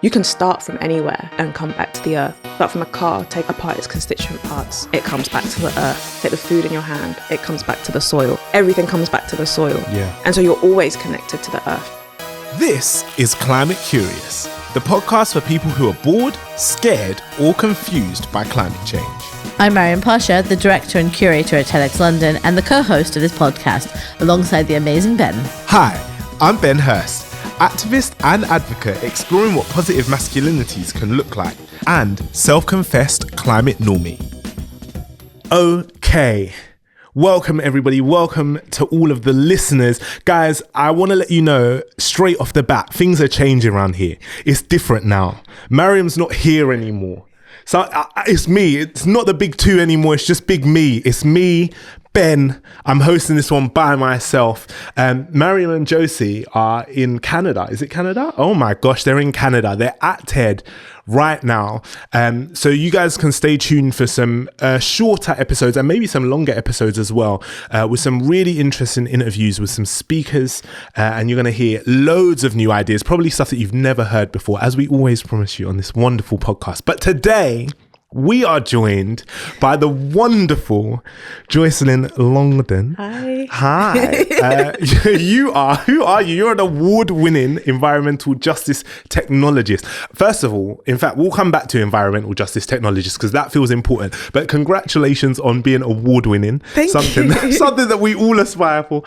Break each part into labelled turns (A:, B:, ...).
A: You can start from anywhere and come back to the earth. Start from a car, take apart its constituent parts. It comes back to the earth. Take the food in your hand. It comes back to the soil. Everything comes back to the soil.
B: Yeah.
A: And so you're always connected to the earth.
B: This is Climate Curious, the podcast for people who are bored, scared, or confused by climate change.
C: I'm Maryam, Pasha, the director and curator at TEDxLondon and the co-host of this podcast, alongside the amazing Ben.
B: Hi, I'm Ben Hurst, activist and advocate exploring what positive masculinities can look like, and self-confessed climate normie. Okay. Welcome everybody, welcome to all of the listeners. Guys, I want to let you know straight off the bat, things are changing around here. It's different now. Maryam's not here anymore. So it's me, it's not the big two anymore, it's just big me. It's me, Ben. I'm hosting this one by myself. Maryam and Josie are in Canada. Is it Canada? Oh my gosh, they're in Canada. They're at TED right now. So you guys can stay tuned for some shorter episodes and maybe some longer episodes as well, with some really interesting interviews with some speakers. And you're going to hear loads of new ideas, probably stuff that you've never heard before, as we always promise you on this wonderful podcast. But today, we are joined by the wonderful Joycelyn Longdon.
A: Hi.
B: Who are you? You're an award-winning environmental justice technologist. First of all, in fact, we'll come back to environmental justice technologist because that feels important. But congratulations on being award-winning. Something that we all aspire for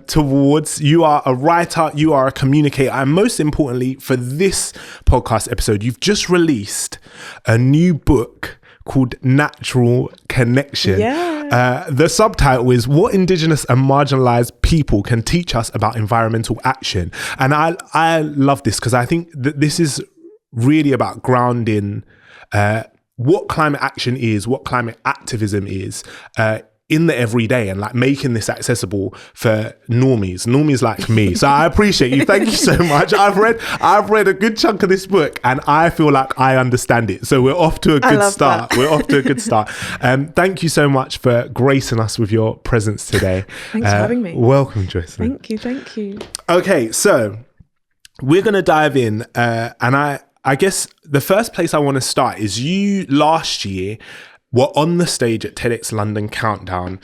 B: towards. You are a writer, you are a communicator, and most importantly, for this podcast episode, you've just released a new book called Reconnecting.
A: Yeah.
B: The subtitle is What Indigenous and Marginalised People Can Teach Us About Environmental Action. And I love this because I think that this is really about grounding what climate action is, what climate activism is, in the everyday, and like making this accessible for normies like me. So I appreciate you. Thank you so much. I've read a good chunk of this book and I feel like I understand it. So we're off to a good start.
A: That.
B: We're off to a good start. Thank you so much for gracing us with your presence today.
A: Thanks for having me.
B: Welcome, Joycelyn.
A: Thank you.
B: Okay, so we're going to dive in, and I guess the first place I want to start is you last year were on the stage at TEDxLondon Countdown.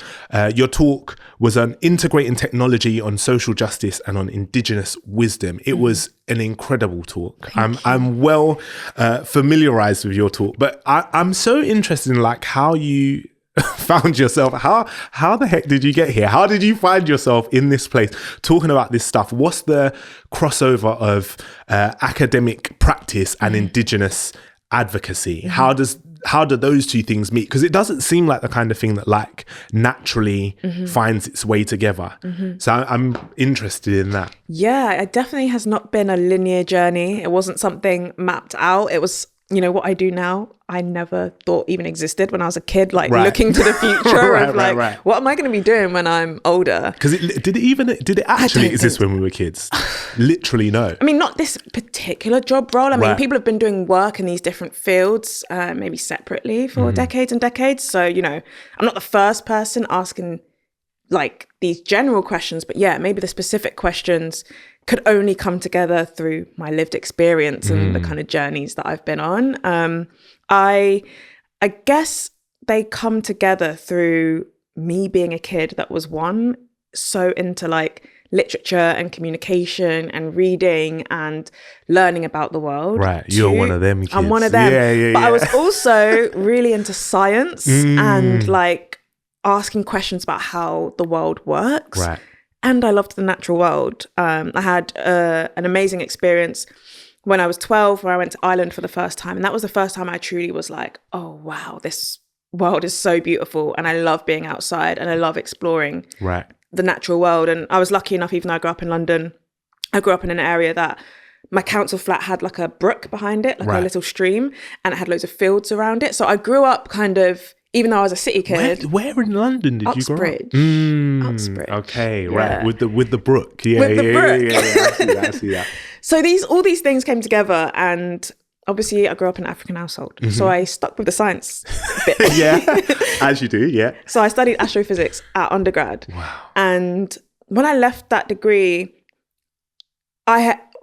B: Your talk was on integrating technology on social justice and on indigenous wisdom. It was an incredible talk. I'm well familiarized with your talk, but I'm so interested in like how you found yourself. How the heck did you get here? How did you find yourself in this place talking about this stuff? What's the crossover of academic practice and indigenous advocacy? How do those two things meet? Because it doesn't seem like the kind of thing that like naturally finds its way together. So I'm interested in that.
A: Yeah, it definitely has not been a linear journey. It wasn't something mapped out. It was, what I do now, I never thought even existed when I was a kid, like looking to the future of what am I going to be doing when I'm older?
B: Because did it actually exist when we were kids? Literally, no.
A: I mean, not this particular job role. I mean, people have been doing work in these different fields, maybe separately for decades and decades. So, I'm not the first person asking like these general questions, but yeah, maybe the specific questions could only come together through my lived experience and the kind of journeys that I've been on. I guess they come together through me being a kid that was so into like literature and communication and reading and learning about the world.
B: Right, you're one of them kids.
A: I'm one of them.
B: Yeah.
A: But I was also really into science and like asking questions about how the world works.
B: Right.
A: And I loved the natural world. I had an amazing experience when I was 12 where I went to Ireland for the first time. And that was the first time I truly was like, oh, wow, this world is so beautiful. And I love being outside and I love exploring the natural world. And I was lucky enough, even though I grew up in London, I grew up in an area that my council flat had like a brook behind it, like a little stream, and it had loads of fields around it. So I grew up kind of, even though I was a city kid.
B: Where in London did you grow up?
A: Uxbridge.
B: Okay, right. With the brook. Yeah,
A: with the brook.
B: Yeah. I see that.
A: So all these things came together, and obviously I grew up in an African household. So I stuck with the science bit.
B: Yeah, as you do, yeah.
A: So I studied astrophysics at undergrad.
B: Wow.
A: And when I left that degree,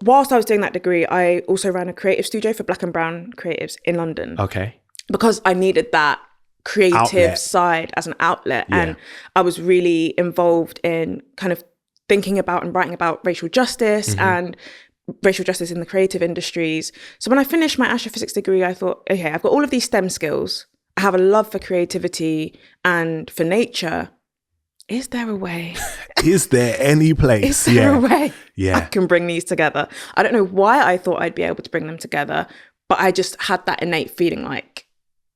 A: whilst I was doing that degree, I also ran a creative studio for Black and Brown creatives in London.
B: Okay.
A: Because I needed that creative side as an outlet.
B: Yeah.
A: And I was really involved in kind of thinking about and writing about racial justice and racial justice in the creative industries. So when I finished my astrophysics degree, I thought, okay, I've got all of these STEM skills. I have a love for creativity and for nature. Is there a way?
B: Is there any place?
A: Is there a way
B: I
A: can bring these together? I don't know why I thought I'd be able to bring them together, but I just had that innate feeling like,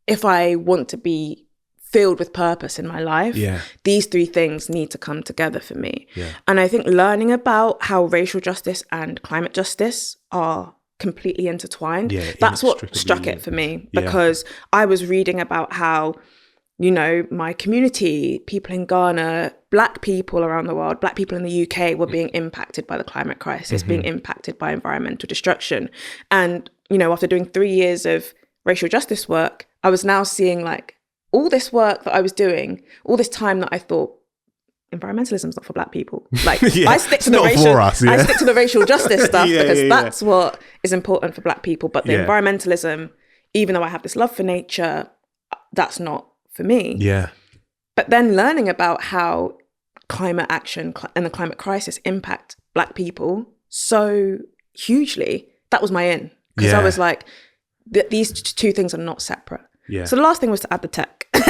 A: if I want to be filled with purpose in my life, these three things need to come together for me. Yeah. And I think learning about how racial justice and climate justice are completely intertwined, that's what struck it for me, because I was reading about how, you know, my community, people in Ghana, Black people around the world, Black people in the UK were being impacted by the climate crisis, being impacted by environmental destruction. And, you know, after doing 3 years of racial justice work, I was now seeing like all this work that I was doing, all this time that I thought environmentalism is not for Black people. Like I stick to the racial justice stuff because that's what is important for Black people. But the environmentalism, even though I have this love for nature, that's not for me. Yeah. But then learning about how climate action and the climate crisis impact Black people so hugely, that was my in. Because I was like, these two things are not separate. Yeah. So the last thing was to add the tech and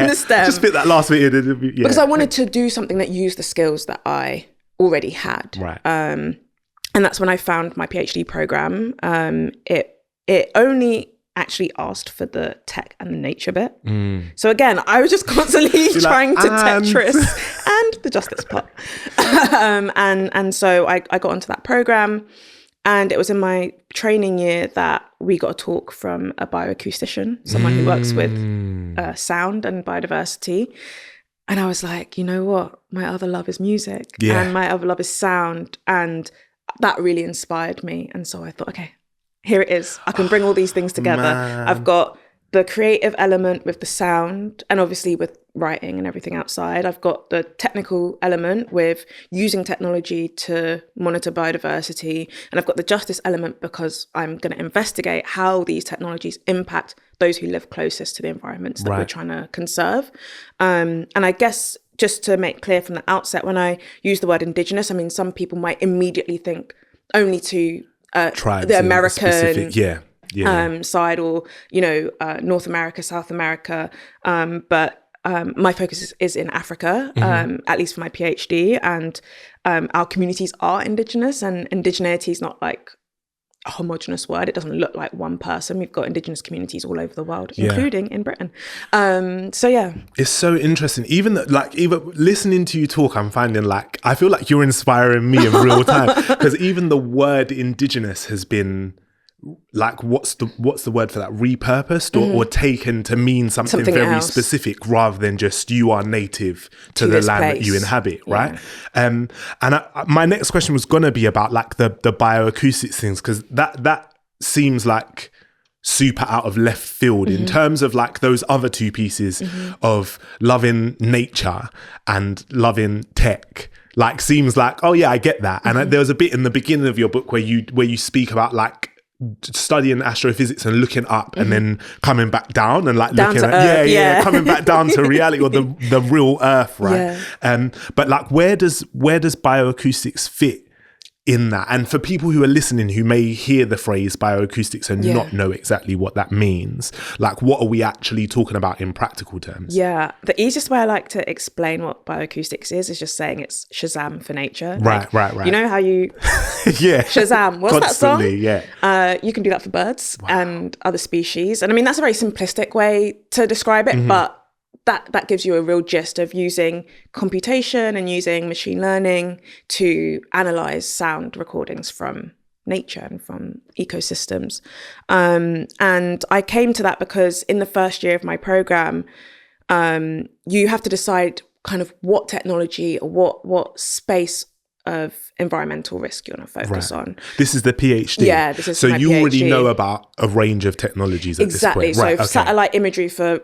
A: the STEM.
B: Just fit that last bit in.
A: Because I wanted to do something that used the skills that I already had.
B: Right.
A: And that's when I found my PhD program. It only actually asked for the tech and the nature bit. So again, I was just constantly trying to Tetris and the justice part. And so I got onto that program. And it was in my training year that we got a talk from a bioacoustician, someone who works with sound and biodiversity. And I was like, you know what? My other love is music and my other love is sound. And that really inspired me. And so I thought, okay, here it is. I can bring all these things together. Man. I've got the creative element with the sound and obviously with writing and everything outside. I've got the technical element with using technology to monitor biodiversity. And I've got the justice element because I'm going to investigate how these technologies impact those who live closest to the environments that we're trying to conserve. And I guess just to make clear from the outset, when I use the word indigenous, I mean, some people might immediately think only to the American side or, you know, North America, South America. But my focus is in Africa, at least for my PhD. And our communities are indigenous, and indigeneity is not like a homogenous word. It doesn't look like one person. We've got indigenous communities all over the world, including in Britain. So yeah.
B: It's so interesting. Even listening to you talk, I'm finding like, I feel like you're inspiring me in real time, because even the word indigenous has been like, what's the word for that? Repurposed or taken to mean something very else. Specific, rather than just you are native to the land that you inhabit, right? And my next question was gonna be about like the bioacoustics things, because that seems like super out of left field in terms of like those other two pieces of loving nature and loving tech. Like, seems like, oh yeah, I get that. And there was a bit in the beginning of your book where you speak about like studying astrophysics and looking up and then coming back down and like looking at coming back down to reality or the real earth, right? But like, where does bioacoustics fit in that? And for people who are listening who may hear the phrase bioacoustics and not know exactly what that means, like, what are we actually talking about in practical terms?
A: The easiest way I like to explain what bioacoustics is just saying it's Shazam for nature.
B: Right.
A: You know how you Shazam, what's
B: constantly,
A: that song? You can do that for birds and other species. And I mean, that's a very simplistic way to describe it, but that gives you a real gist of using computation and using machine learning to analyze sound recordings from nature and from ecosystems. And I came to that because in the first year of my program, you have to decide kind of what technology or what space of environmental risk you want to focus on.
B: This is the PhD.
A: Yeah, this is
B: so
A: my
B: you
A: PhD.
B: Already know about a range of technologies at this point.
A: So satellite imagery for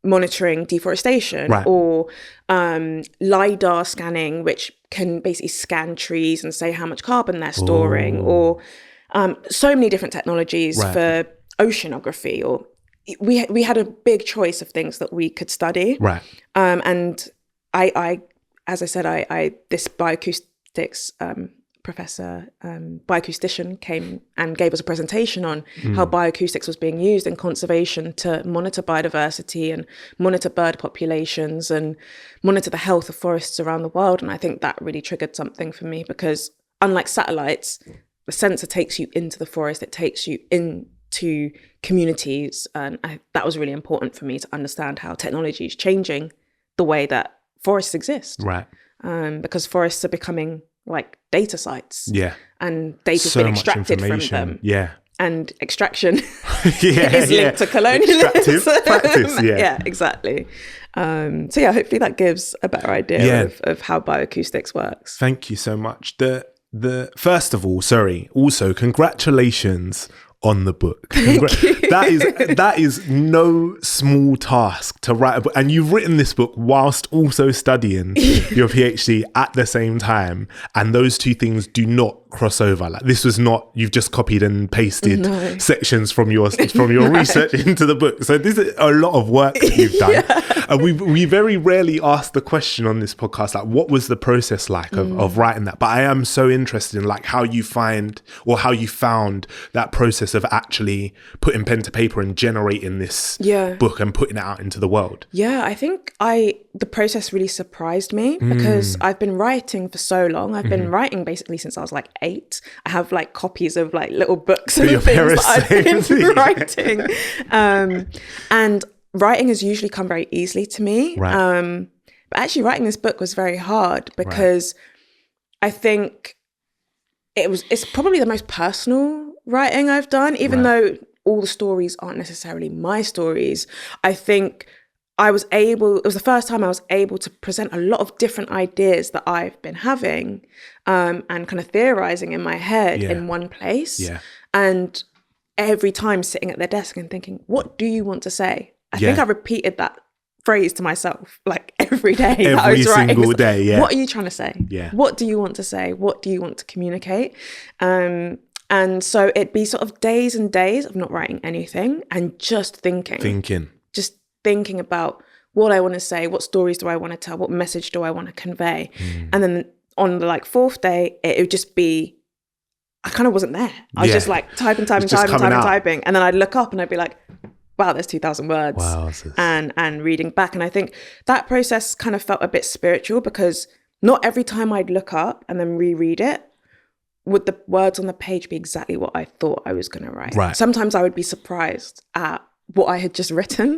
A: monitoring deforestation, or LiDAR scanning, which can basically scan trees and say how much carbon they're storing, or so many different technologies for oceanography. Or we had a big choice of things that we could study. And I as I said, I this bioacoustics professor, bioacoustician, came and gave us a presentation on how bioacoustics was being used in conservation to monitor biodiversity and monitor bird populations and monitor the health of forests around the world. And I think that really triggered something for me, because unlike satellites, the sensor takes you into the forest, it takes you into communities. And that was really important for me to understand how technology is changing the way that forests exist. Because forests are becoming like data sites. And data's been extracted from them. And extraction is linked to colonialism.
B: Practice.
A: Yeah, exactly. So yeah, hopefully that gives a better idea of how bioacoustics works.
B: Thank you so much. The first of all, also congratulations on the book. That is no small task to write a book, and you've written this book whilst also studying your PhD at the same time, and those two things do not cross over. Like, this was not, you've just copied and pasted sections from your research into the book. So this is a lot of work that you've done. And we very rarely ask the question on this podcast, like, what was the process like of writing that? But I am so interested in like how you found that process of actually putting pen to paper and generating this book and putting it out into the world.
A: I think the process really surprised me, because I've been writing for so long. I've been writing basically since I was like 8. I have like copies of like little books and things that I've been writing. And writing has usually come very easily to me. But actually writing this book was very hard, because I think it's probably the most personal writing I've done, even though all the stories aren't necessarily my stories. I think it was the first time I was able to present a lot of different ideas that I've been having and kind of theorizing in my head in one place. And every time sitting at their desk and thinking, what do you want to say? I think I repeated that phrase to myself like every day.
B: Every single day,
A: What are you trying to say? What do you want to say? What do you want to communicate? And so it'd be sort of days and days of not writing anything and just thinking about what I want to say, what stories do I want to tell, what message do I want to convey. And then on the like 4th day, it would just be, I kind of wasn't there. I was just like typing. And then I'd look up and I'd be like, wow, there's 2,000 words.
B: Wow,
A: and reading back. And I think that process kind of felt a bit spiritual, because not every time I'd look up and then reread it would the words on the page be exactly what I thought I was going to write. Sometimes I would be surprised at what I had just written.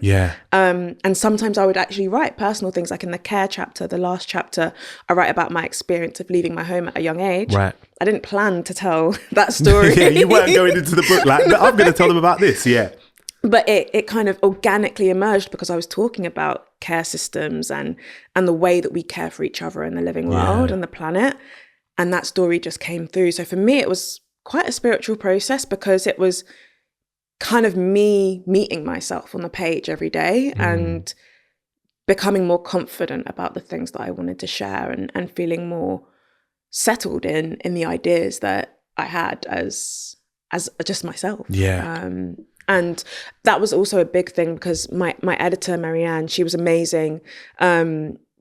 A: And sometimes I would actually write personal things, like in the care chapter, the last chapter, I write about my experience of leaving my home at a young age. I didn't plan to tell that story.
B: You weren't going into the book like, I'm going to tell them about this.
A: But it kind of organically emerged because I was talking about care systems and the way that we care for each other in the living world and the planet. And that story just came through. So for me, it was quite a spiritual process, because it was kind of me meeting myself on the page every day and becoming more confident about the things that I wanted to share and feeling more settled in the ideas that I had as just myself. And that was also a big thing, because my editor, Maryam, she was amazing.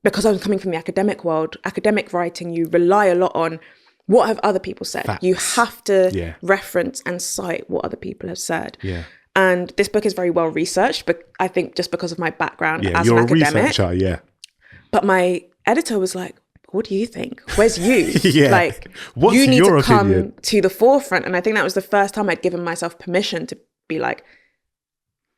A: Because I was coming from the academic world, academic writing, you rely a lot on what have other people said.
B: Facts.
A: You have to reference and cite what other people have said. And this book is very well researched, but I think just because of my background as an academic.
B: You're a researcher,
A: But my editor was like, what do you think? Where's you? Like,
B: what's
A: you need
B: your
A: to come
B: opinion?
A: to the forefront. And I think that was the first time I'd given myself permission to be like,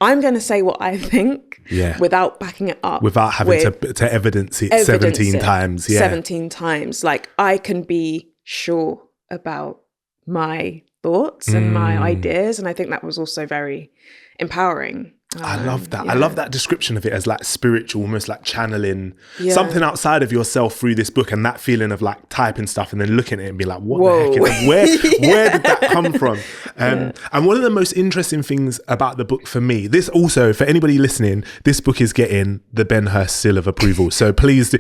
A: I'm going to say what I think without backing it up.
B: Without having to evidence it 17 times.
A: 17 times. Like, I can be sure about my thoughts and my ideas. And I think that was also very empowering.
B: I love that. I love that description of it as like spiritual, almost like channeling something outside of yourself through this book, and that feeling of like typing stuff and then looking at it and be like, what the heck? Where did that come from? And one of the most interesting things about the book for me, this also, for anybody listening, this book is getting the Ben Hurst seal of approval. So please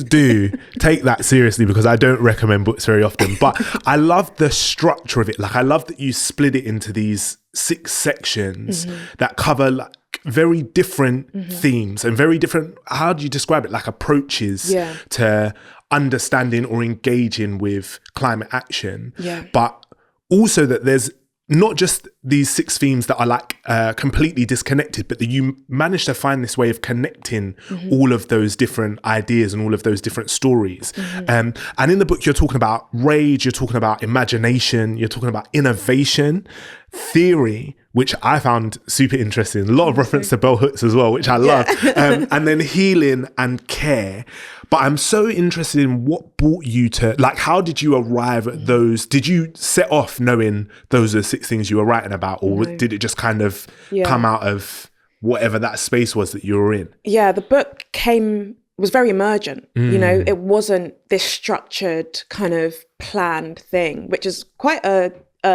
B: do take that seriously, because I don't recommend books very often. But I love the structure of it. Like, I love that you split it into these 6 sections that cover like very different themes and very different, how do you describe it, like approaches to understanding or engaging with climate action. But also that there's not just these 6 themes that are like completely disconnected, but that you manage to find this way of connecting all of those different ideas and all of those different stories. And in the book, you're talking about rage, you're talking about imagination, you're talking about innovation, theory, which I found super interesting. A lot of reference to bell hooks as well, which I love. And then healing and care. But I'm so interested in what brought you to, like, how did you arrive at those? Did you set off knowing those are the 6 things you were writing about? Or did it just kind of come out of whatever that space was that you were in?
A: Yeah, the book was very emergent. You know, it wasn't this structured kind of planned thing, which is quite a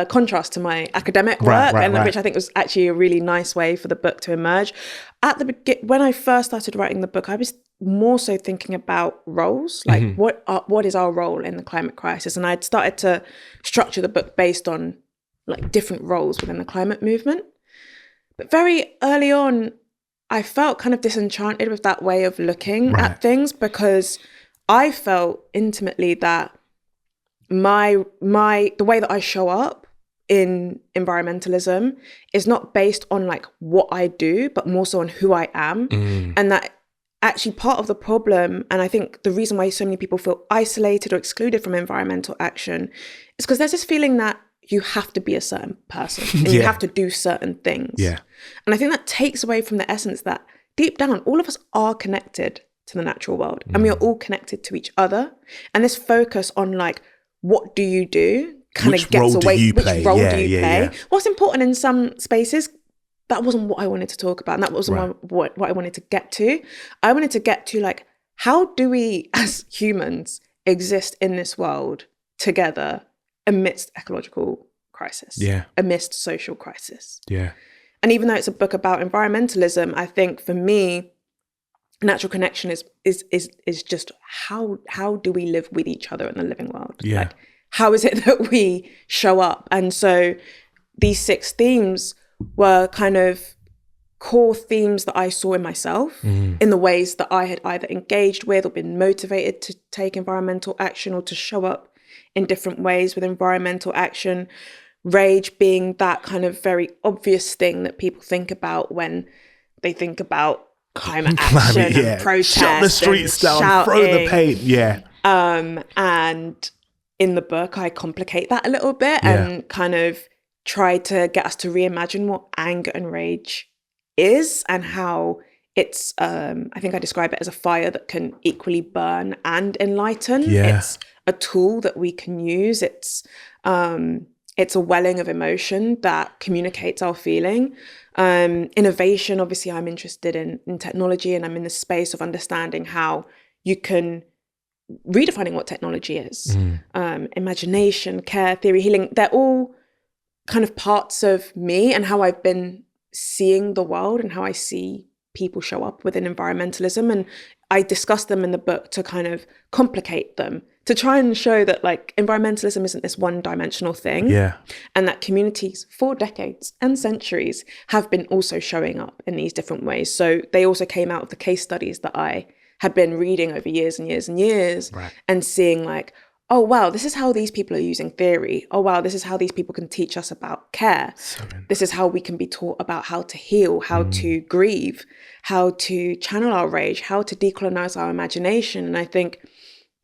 A: contrast to my academic work, which I think was actually a really nice way for the book to emerge. At the beginning, when I first started writing the book, I was more so thinking about roles, like what is our role in the climate crisis, and I'd started to structure the book based on like different roles within the climate movement. But very early on, I felt kind of disenchanted with that way of looking at things, because I felt intimately that the way that I show up in environmentalism is not based on like what I do, but more so on who I am. And that actually part of the problem, and I think the reason why so many people feel isolated or excluded from environmental action, is because there's this feeling that you have to be a certain person and you have to do certain things. And I think that takes away from the essence that deep down, all of us are connected to the natural world and we are all connected to each other. And this focus on like, what do you do kind of gets away. Which role do you play? What's important in some spaces, that wasn't what I wanted to talk about. And that wasn't what I wanted to get to. I wanted to get to like, how do we as humans exist in this world together amidst ecological crisis, amidst social crisis? And even though it's a book about environmentalism, I think for me, natural connection is just how do we live with each other in the living world? Like, how is it that we show up? And so these 6 themes were kind of core themes that I saw in myself, in the ways that I had either engaged with or been motivated to take environmental action or to show up in different ways with environmental action. Rage being that kind of very obvious thing that people think about when they think about climate action and protest.
B: Shut the streets down,
A: shouting.
B: throw the paint,
A: and in the book, I complicate that a little bit and kind of try to get us to reimagine what anger and rage is and how it's, I think I describe it as a fire that can equally burn and enlighten. It's a tool that we can use. It's a welling of emotion that communicates our feeling. Innovation, obviously, I'm interested in technology, and I'm in the space of understanding how you can redefining what technology is. Imagination, care, theory, healing, they're all kind of parts of me and how I've been seeing the world and how I see people show up within environmentalism. And I discuss them in the book to kind of complicate them, to try and show that like environmentalism isn't this one-dimensional thing, and that communities for decades and centuries have been also showing up in these different ways. So they also came out of the case studies that I had been reading over years and years and years, and seeing like, oh wow, this is how these people are using theory. Oh wow, this is how these people can teach us about care. This is how we can be taught about how to heal, how to grieve, how to channel our rage, how to decolonize our imagination. And I think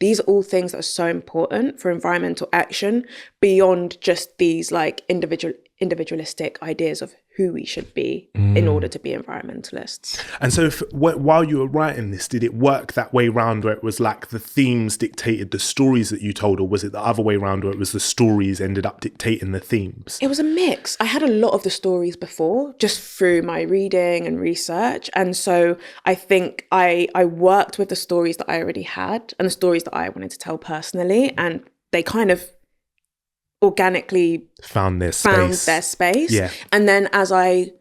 A: these are all things that are so important for environmental action beyond just these like individualistic ideas of who we should be in order to be environmentalists.
B: And so while you were writing this, did it work that way round where it was like the themes dictated the stories that you told, or was it the other way round where it was the stories ended up dictating the themes?
A: It was a mix. I had a lot of the stories before just through my reading and research. And so I think I worked with the stories that I already had and the stories that I wanted to tell personally. And they kind of organically
B: found their space.
A: Yeah. And then as I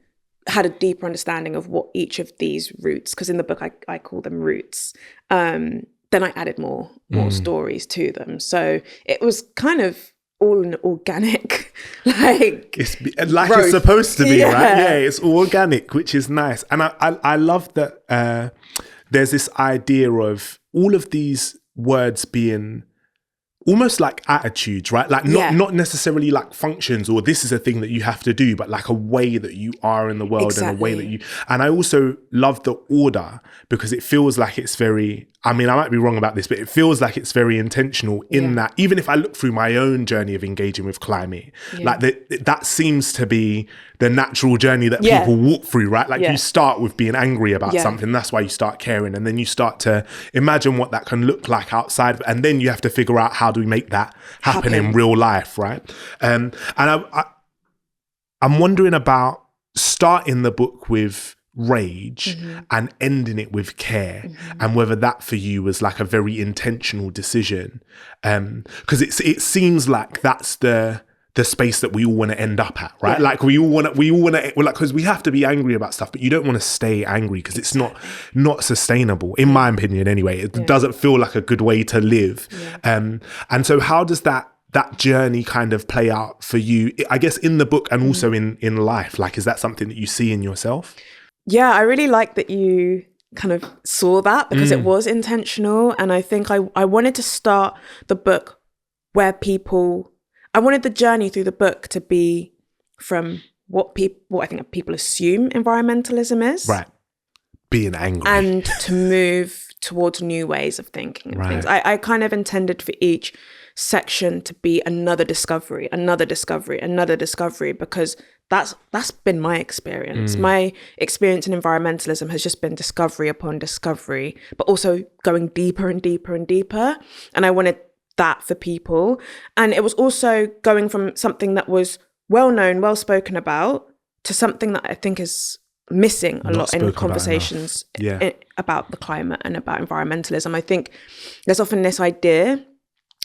A: had a deeper understanding of what each of these roots, because in the book I call them roots, then I added more stories to them. So it was kind of all an organic,
B: it's supposed to be, right? Yeah, it's organic, which is nice. And I love that there's this idea of all of these words being almost like attitudes, right? Like not necessarily like functions or this is a thing that you have to do, but like a way that you are in the world and a way that you, and I also love the order because it feels like it's very, I mean, I might be wrong about this, but it feels like it's very intentional in that, even if I look through my own journey of engaging with climate, like that seems to be the natural journey that people walk through, right? Like you start with being angry about something. That's why you start caring. And then you start to imagine what that can look like outside. And then you have to figure out how do we make that happen in real life, right? And I'm wondering about starting the book with rage and ending it with care, and whether that for you was like a very intentional decision, because it seems like that's the space that we all want to end up at, right? Like we all want to like, because we have to be angry about stuff, but you don't want to stay angry because it's not sustainable, in my opinion anyway. It doesn't feel like a good way to live. And so how does that journey kind of play out for you, I guess, in the book and also in life? Like, is that something that you see in yourself?
A: Yeah, I really like that you kind of saw that, because it was intentional. And I think I wanted to start the book where I wanted the journey through the book to be from what I think people assume environmentalism is.
B: Right. Being angry.
A: And to move towards new ways of thinking and things. I kind of intended for each section to be another discovery, because that's been my experience. My experience in environmentalism has just been discovery upon discovery, but also going deeper and deeper and deeper. And I wanted that for people. And it was also going from something that was well known, well spoken about, to something that I think is missing a lot in conversations about the climate and about environmentalism. I think there's often this idea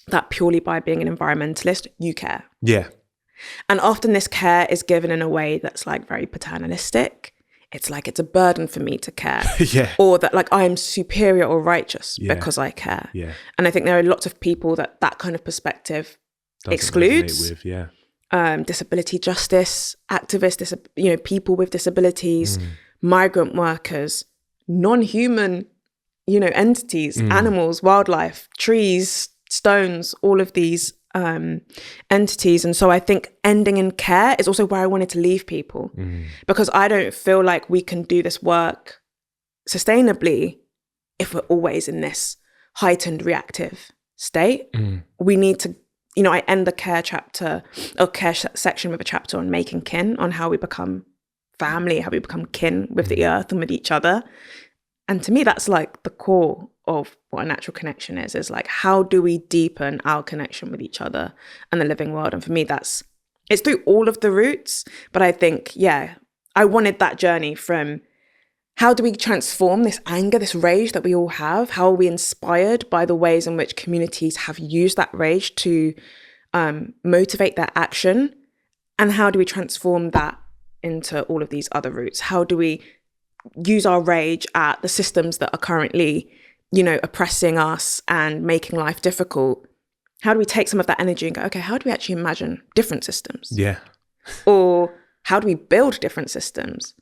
A: that purely by being an environmentalist, you care.
B: Yeah.
A: And often this care is given in a way that's like very paternalistic. It's like it's a burden for me to care. Or that like I am superior or righteous because I care.
B: Yeah.
A: And I think there are lots of people that kind of perspective excludes. Disability justice activists, people with disabilities, migrant workers, non-human, entities, animals, wildlife, trees, stones, all of these entities. And so I think ending in care is also where I wanted to leave people, because I don't feel like we can do this work sustainably if we're always in this heightened reactive state. We need to, I end the care section with a chapter on making kin, on how we become family, how we become kin with the earth and with each other. And to me, that's like the core of what a natural connection is like, how do we deepen our connection with each other and the living world? And for me, it's through all of the roots. But I think, I wanted that journey from how do we transform this anger, this rage that we all have? How are we inspired by the ways in which communities have used that rage to motivate their action? And how do we transform that into all of these other roots? How do we use our rage at the systems that are currently oppressing us and making life difficult? How do we take some of that energy and go, okay, how do we actually imagine different systems?
B: Yeah.
A: Or how do we build different systems?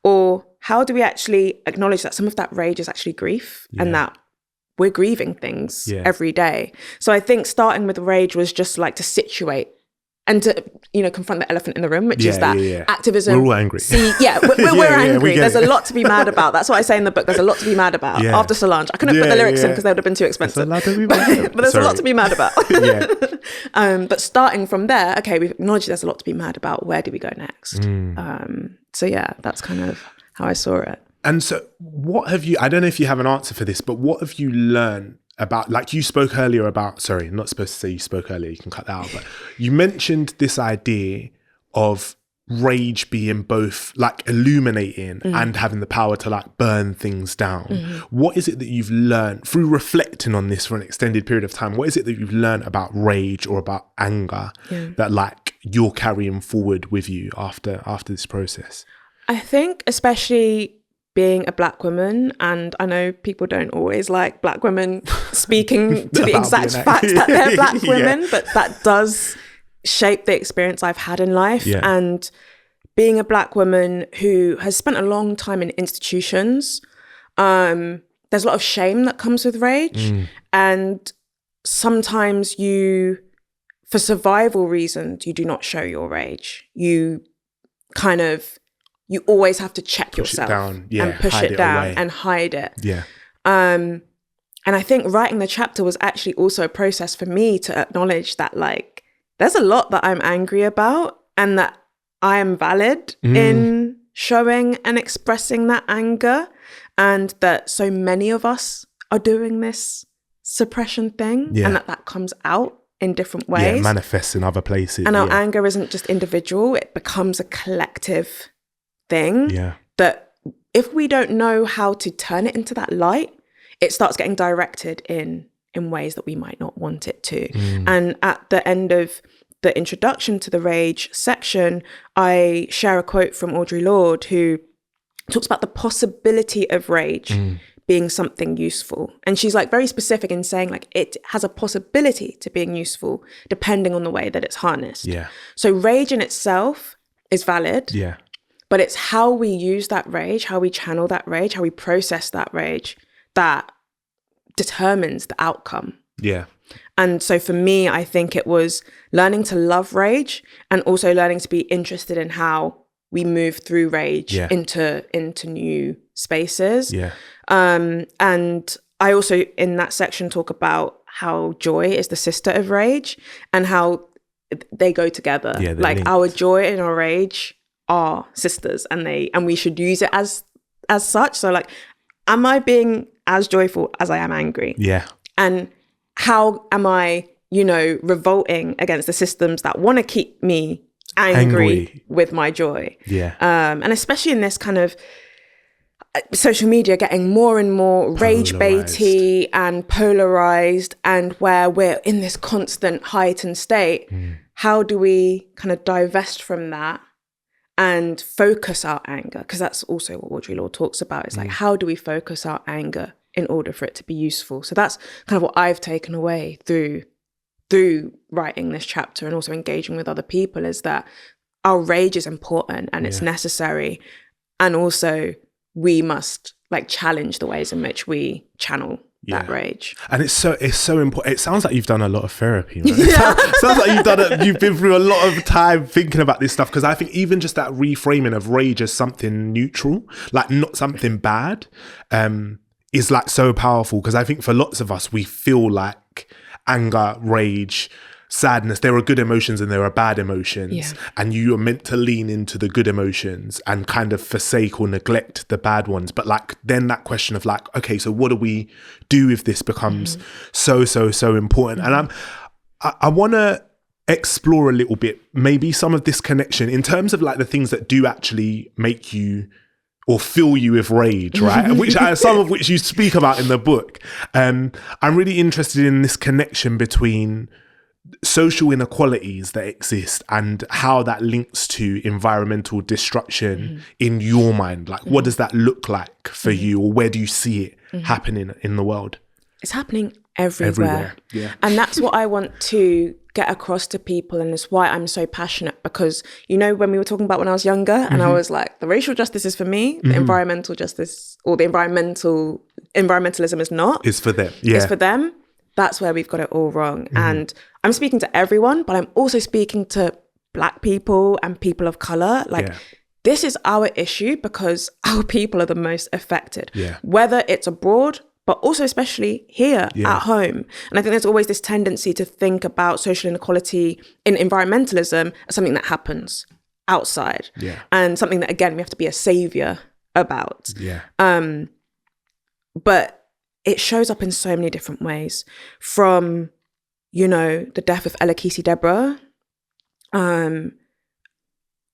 A: Or how do we actually acknowledge that some of that rage is actually grief and that we're grieving things every day? So I think starting with rage was just like to situate and to, confront the elephant in the room, which is that activism.
B: We're all angry.
A: We're angry. There's a lot to be mad about. That's what I say in the book. There's a lot to be mad about after Solange. I couldn't put the lyrics in because they would have been too expensive. But there's a lot to be mad about. But starting from there, okay, we've acknowledged there's a lot to be mad about. Where do we go next? That's kind of how I saw it.
B: And so what have you, I don't know if you have an answer for this, but what have you learned about, like you spoke earlier about, sorry, I'm not supposed to say you spoke earlier, you can cut that out, but you mentioned this idea of rage being both like illuminating and having the power to like burn things down. What is it that you've learned through reflecting on this for an extended period of time? What is it that you've learned about rage or about anger that like you're carrying forward with you after this process?
A: I think especially being a Black woman, and I know people don't always like Black women speaking to the exact fact that they're Black women, but that does shape the experience I've had in life. And being a Black woman who has spent a long time in institutions, there's a lot of shame that comes with rage. And sometimes for survival reasons, you do not show your rage. You always have to check yourself and push it down and hide it. And I think writing the chapter was actually also a process for me to acknowledge that like, there's a lot that I'm angry about and that I am valid in showing and expressing that anger, and that so many of us are doing this suppression thing and that comes out in different ways.
B: Yeah, manifests in other places.
A: And our anger isn't just individual, it becomes a collective thing that if we don't know how to turn it into that light, it starts getting directed in ways that we might not want it to. And at the end of the introduction to the rage section, I share a quote from Audre Lorde, who talks about the possibility of rage being something useful. And she's like very specific in saying like it has a possibility to being useful depending on the way that it's harnessed. So rage in itself is valid. But it's how we use that rage, how we channel that rage, how we process that rage that determines the outcome. And so for me, I think it was learning to love rage and also learning to be interested in how we move through rage into new spaces. And I also in that section talk about how joy is the sister of rage and how they go together. Like linked. Our joy and our rage are sisters, and we should use it as such. So like, am I being as joyful as I am angry? And how am I, revolting against the systems that want to keep me angry with my joy? And especially in this kind of social media getting more and more rage baity and polarized, and where we're in this constant heightened state, how do we kind of divest from that and focus our anger? Because that's also what Audre Lorde talks about. It's like, how do we focus our anger in order for it to be useful? So that's kind of what I've taken away through writing this chapter and also engaging with other people, is that our rage is important and it's necessary. And also we must like challenge the ways in which we channel that rage. And
B: it's so important. It sounds like you've done a lot of therapy, right? Sounds like you've been through a lot of time thinking about this stuff, because I think even just that reframing of rage as something neutral, like not something bad, is like so powerful. Because I think for lots of us, we feel like anger, rage, sadness, there are good emotions and there are bad emotions, and you are meant to lean into the good emotions and kind of forsake or neglect the bad ones. But like then that question of like, okay, so what do we do if this becomes so important? And I want to explore a little bit maybe some of this connection in terms of like the things that do actually make you or fill you with rage, right? Some of which you speak about in the book. I'm really interested in this connection between social inequalities that exist and how that links to environmental destruction in your mind. Like, what does that look like for you, or where do you see it happening in the world?
A: It's happening everywhere. And that's what I want to get across to people, and it's why I'm so passionate, because when we were talking about when I was younger and I was like, the racial justice is for me, the environmental justice or the environmentalism is not.
B: It's for them.
A: It's for them. That's where we've got it all wrong. And I'm speaking to everyone, but I'm also speaking to Black people and people of color. Like, this is our issue because our people are the most affected, whether it's abroad, but also especially here at home. And I think there's always this tendency to think about social inequality in environmentalism as something that happens outside and something that, again, we have to be a savior about. But it shows up in so many different ways, from, the death of Ella Deborah,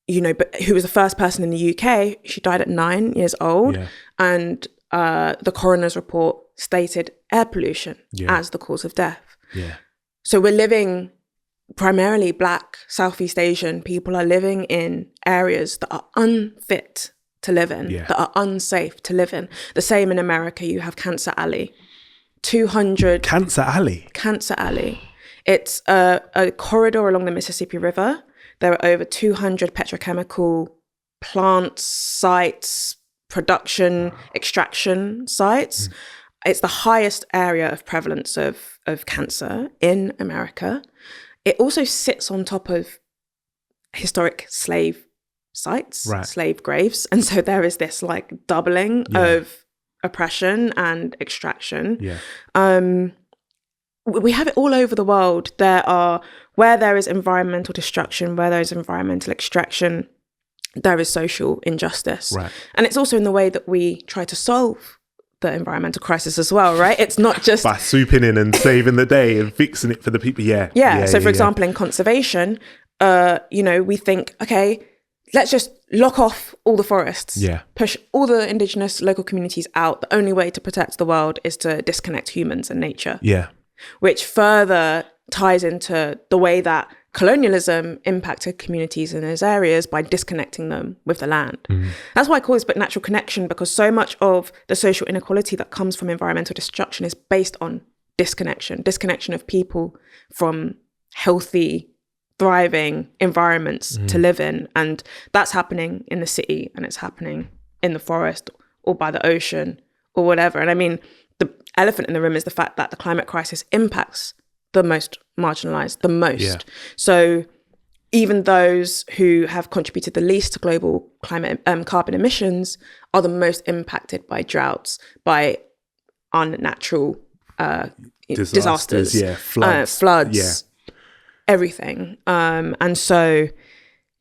A: but who was the first person in the UK. She died at 9 years old.
B: Yeah.
A: And the coroner's report stated air pollution as the cause of death.
B: Yeah.
A: So we're living, primarily Black Southeast Asian people are living in areas that are unfit to live in, that are unsafe to live in. The same in America. You have Cancer Alley. 200...
B: Cancer Alley?
A: Cancer Alley. It's a corridor along the Mississippi River. There are over 200 petrochemical plant sites, production, extraction sites. It's the highest area of prevalence of cancer in America. It also sits on top of historic slave sites, slave graves. And so there is this like doubling of oppression and extraction. We have it all over the world. Where there is environmental destruction, where there is environmental extraction, there is social injustice. And it's also in the way that we try to solve the environmental crisis as well, right? It's not just
B: by swooping in and saving the day and fixing it for the people. So for example, in conservation,
A: we think, okay, let's just lock off all the forests, push all the indigenous local communities out. The only way to protect the world is to disconnect humans and nature. Which further ties into the way that colonialism impacted communities in those areas by disconnecting them with the land. That's why I call this book Natural Connection, because so much of the social inequality that comes from environmental destruction is based on disconnection of people from healthy, thriving environments to live in. And that's happening in the city, and it's happening in the forest or by the ocean or whatever. And I mean, the elephant in the room is the fact that the climate crisis impacts the most marginalized the most. So even those who have contributed the least to global climate carbon emissions are the most impacted by droughts, by unnatural disasters, floods, everything. And so,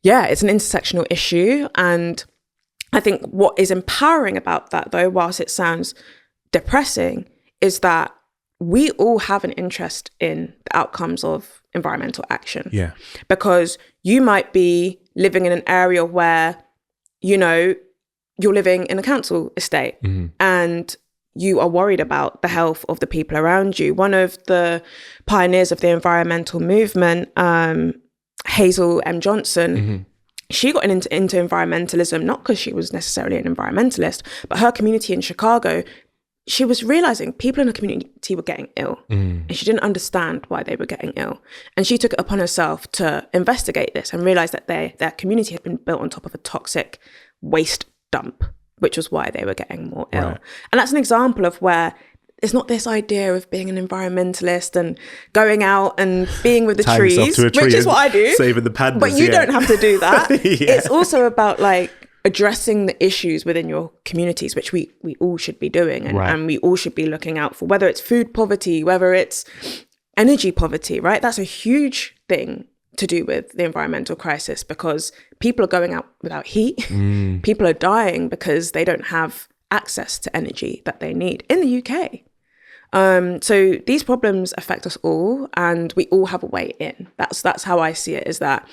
A: it's an intersectional issue. And I think what is empowering about that, though, whilst it sounds depressing, is that we all have an interest in the outcomes of environmental action. Because you might be living in an area where, you're living in a council estate and you are worried about the health of the people around you. One of the pioneers of the environmental movement, Hazel M. Johnson, she got into environmentalism, not because she was necessarily an environmentalist, but her community in Chicago, she was realizing people in the community were getting ill and she didn't understand why they were getting ill. And she took it upon herself to investigate this and realized that their community had been built on top of a toxic waste dump, which was why they were getting more ill. And that's an example of where it's not this idea of being an environmentalist and going out and being with the trees, which is what I do.
B: Saving the pandas.
A: But you don't have to do that. It's also about like addressing the issues within your communities, which we all should be doing and we all should be looking out for, whether it's food poverty, whether it's energy poverty, right? That's a huge thing to do with the environmental crisis because people are going out without heat. People are dying because they don't have access to energy that they need in the UK. So these problems affect us all and we all have a way in. That's how I see it, is that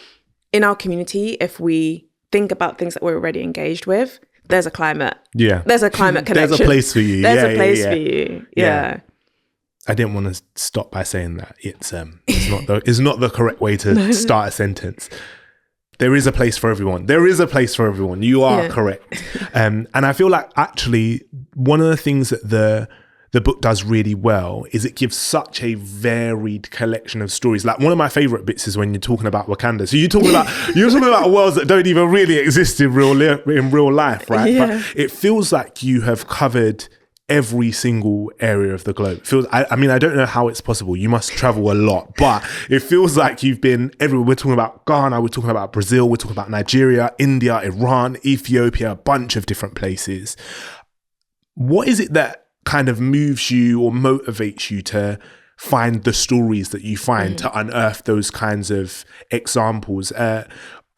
A: in our community, if we think about things that we're already engaged with, there's a climate. There's a climate connection.
B: There's a place for you.
A: There's a place for you.
B: I didn't want to stop by saying that. It's not the correct way to start a sentence. There is a place for everyone. There is a place for everyone. You are correct. And I feel like actually one of the things that the book does really well is it gives such a varied collection of stories. Like one of my favorite bits is when you're talking about Wakanda. So you're talking about worlds that don't even really exist in real life, right? But it feels like you have covered every single area of the globe. I mean, I don't know how it's possible. You must travel a lot, but it feels like you've been everywhere. We're talking about Ghana, we're talking about Brazil, we're talking about Nigeria, India, Iran, Ethiopia, a bunch of different places. What is it that kind of moves you or motivates you to find the stories that you find, to unearth those kinds of examples?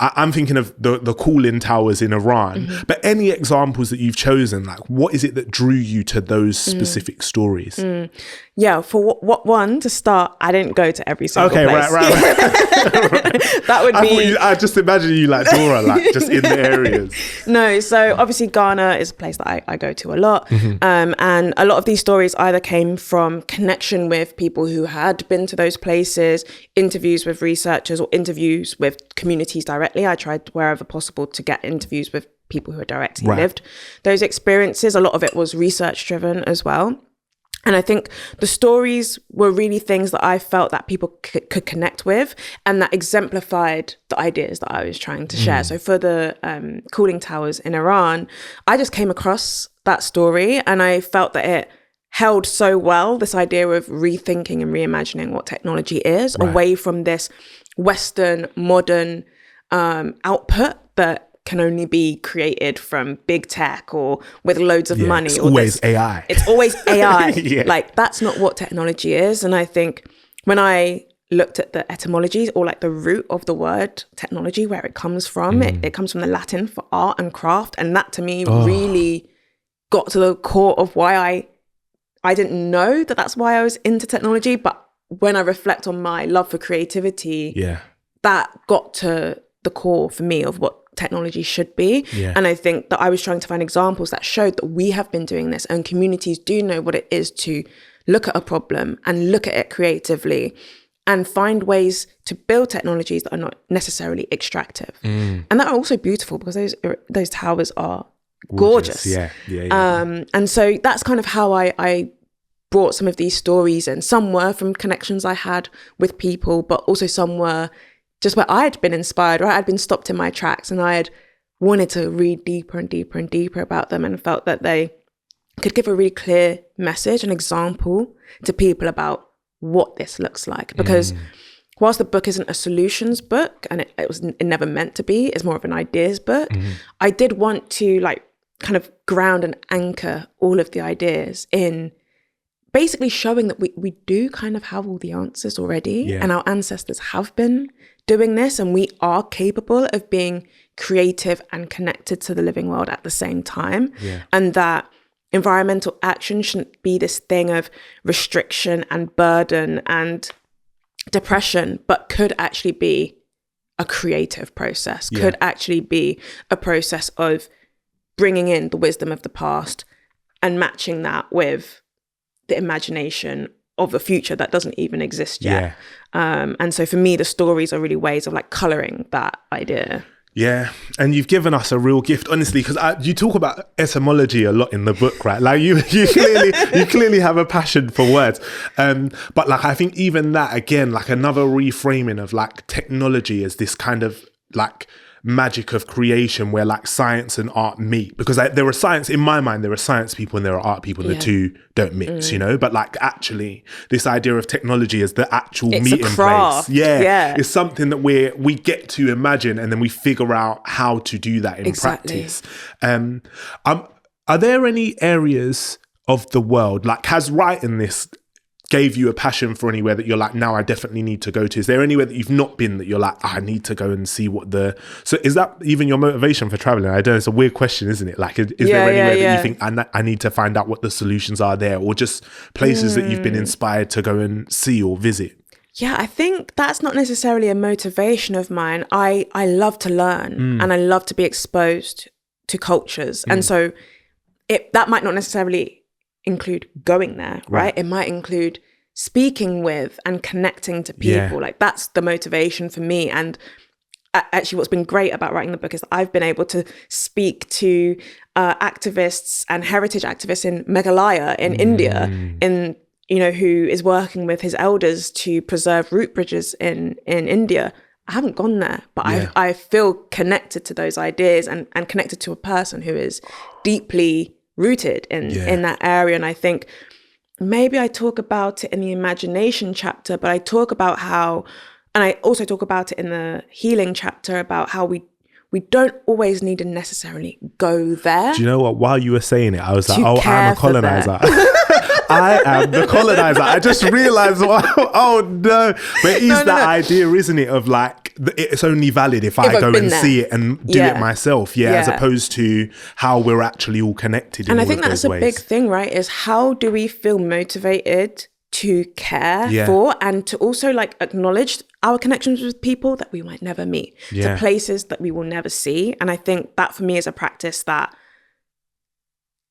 B: I'm thinking of the cooling towers in Iran, but any examples that you've chosen, like what is it that drew you to those specific stories?
A: Yeah, for what one to start, I didn't go to every single place.
B: Right.
A: That would be.
B: I just imagine you like Dora, like just in the areas.
A: No, so obviously Ghana is a place that I go to a lot, and a lot of these stories either came from connection with people who had been to those places, interviews with researchers, or interviews with communities directly. I tried wherever possible to get interviews with people who had directly lived those experiences. A lot of it was research driven as well. And I think the stories were really things that I felt that people could connect with, and that exemplified the ideas that I was trying to share. So for the cooling towers in Iran, I just came across that story and I felt that it held so well this idea of rethinking and reimagining what technology is, away from this Western modern output that can only be created from big tech or with loads of money.
B: It's always AI.
A: It's always AI. Like, that's not what technology is. And I think when I looked at the etymologies, or like the root of the word technology, where it comes from, it comes from the Latin for art and craft. And that to me really got to the core of why I didn't know that that's why I was into technology. But when I reflect on my love for creativity, that got to the core for me of what technology should be. And I think that I was trying to find examples that showed that we have been doing this, and communities do know what it is to look at a problem and look at it creatively and find ways to build technologies that are not necessarily extractive. And that are also beautiful, because those towers are gorgeous. And so that's kind of how I brought some of these stories in. Some were from connections I had with people, but also some were just where I had been inspired, right? I'd been stopped in my tracks and I had wanted to read deeper and deeper and deeper about them, and felt that they could give a really clear message, an example to people about what this looks like. Because whilst the book isn't a solutions book, and it never meant to be, it's more of an ideas book, I did want to like kind of ground and anchor all of the ideas in basically showing that we do kind of have all the answers already, and our ancestors have been doing this, and we are capable of being creative and connected to the living world at the same time. And that environmental action shouldn't be this thing of restriction and burden and depression, but could actually be a creative process, could actually be a process of bringing in the wisdom of the past and matching that with the imagination of a future that doesn't even exist yet. And so for me, the stories are really ways of like coloring that idea.
B: Yeah, and you've given us a real gift, honestly, because you talk about etymology a lot in the book, right? Like you clearly have a passion for words. But like, I think even that, again, like another reframing of like technology as this kind of like magic of creation where like science and art meet, because there are science, in my mind, there are science people and there are art people, and the two don't mix, you know, but like actually this idea of technology as the actual meeting place. It's something that we get to imagine, and then we figure out how to do that in practice. Are there any areas of the world, like has writing this gave you a passion for anywhere that you're like, now I definitely need to go to? Is there anywhere that you've not been that you're like, I need to go and see so is that even your motivation for traveling? I don't know, it's a weird question, isn't it? Like, is there anywhere that you think I need to find out what the solutions are there, or just places that you've been inspired to go and see or visit?
A: Yeah, I think that's not necessarily a motivation of mine. I love to learn and I love to be exposed to cultures. And so that might not necessarily include going there, right? It might include speaking with and connecting to people. Like, that's the motivation for me. And actually what's been great about writing the book is that I've been able to speak to activists and heritage activists in Meghalaya in India, who is working with his elders to preserve root bridges in India. I haven't gone there, but I feel connected to those ideas and connected to a person who is deeply rooted in that area. And I think maybe I talk about it in the imagination chapter, but I talk about how, and I also talk about it in the healing chapter, about how we don't always need to necessarily go there.
B: Do you know what? While you were saying it, I was like, I'm a colonizer. I am the colonizer. I just realized, oh no. But it's that idea, isn't it, of like, it's only valid if I go and see it and do it myself, as opposed to how we're actually all connected in all of those ways. And I think that's a big thing, right, is how do we feel motivated
A: to care for, and to also like acknowledge our connections with people that we might never meet, to places that we will never see. And I think that for me is a practice that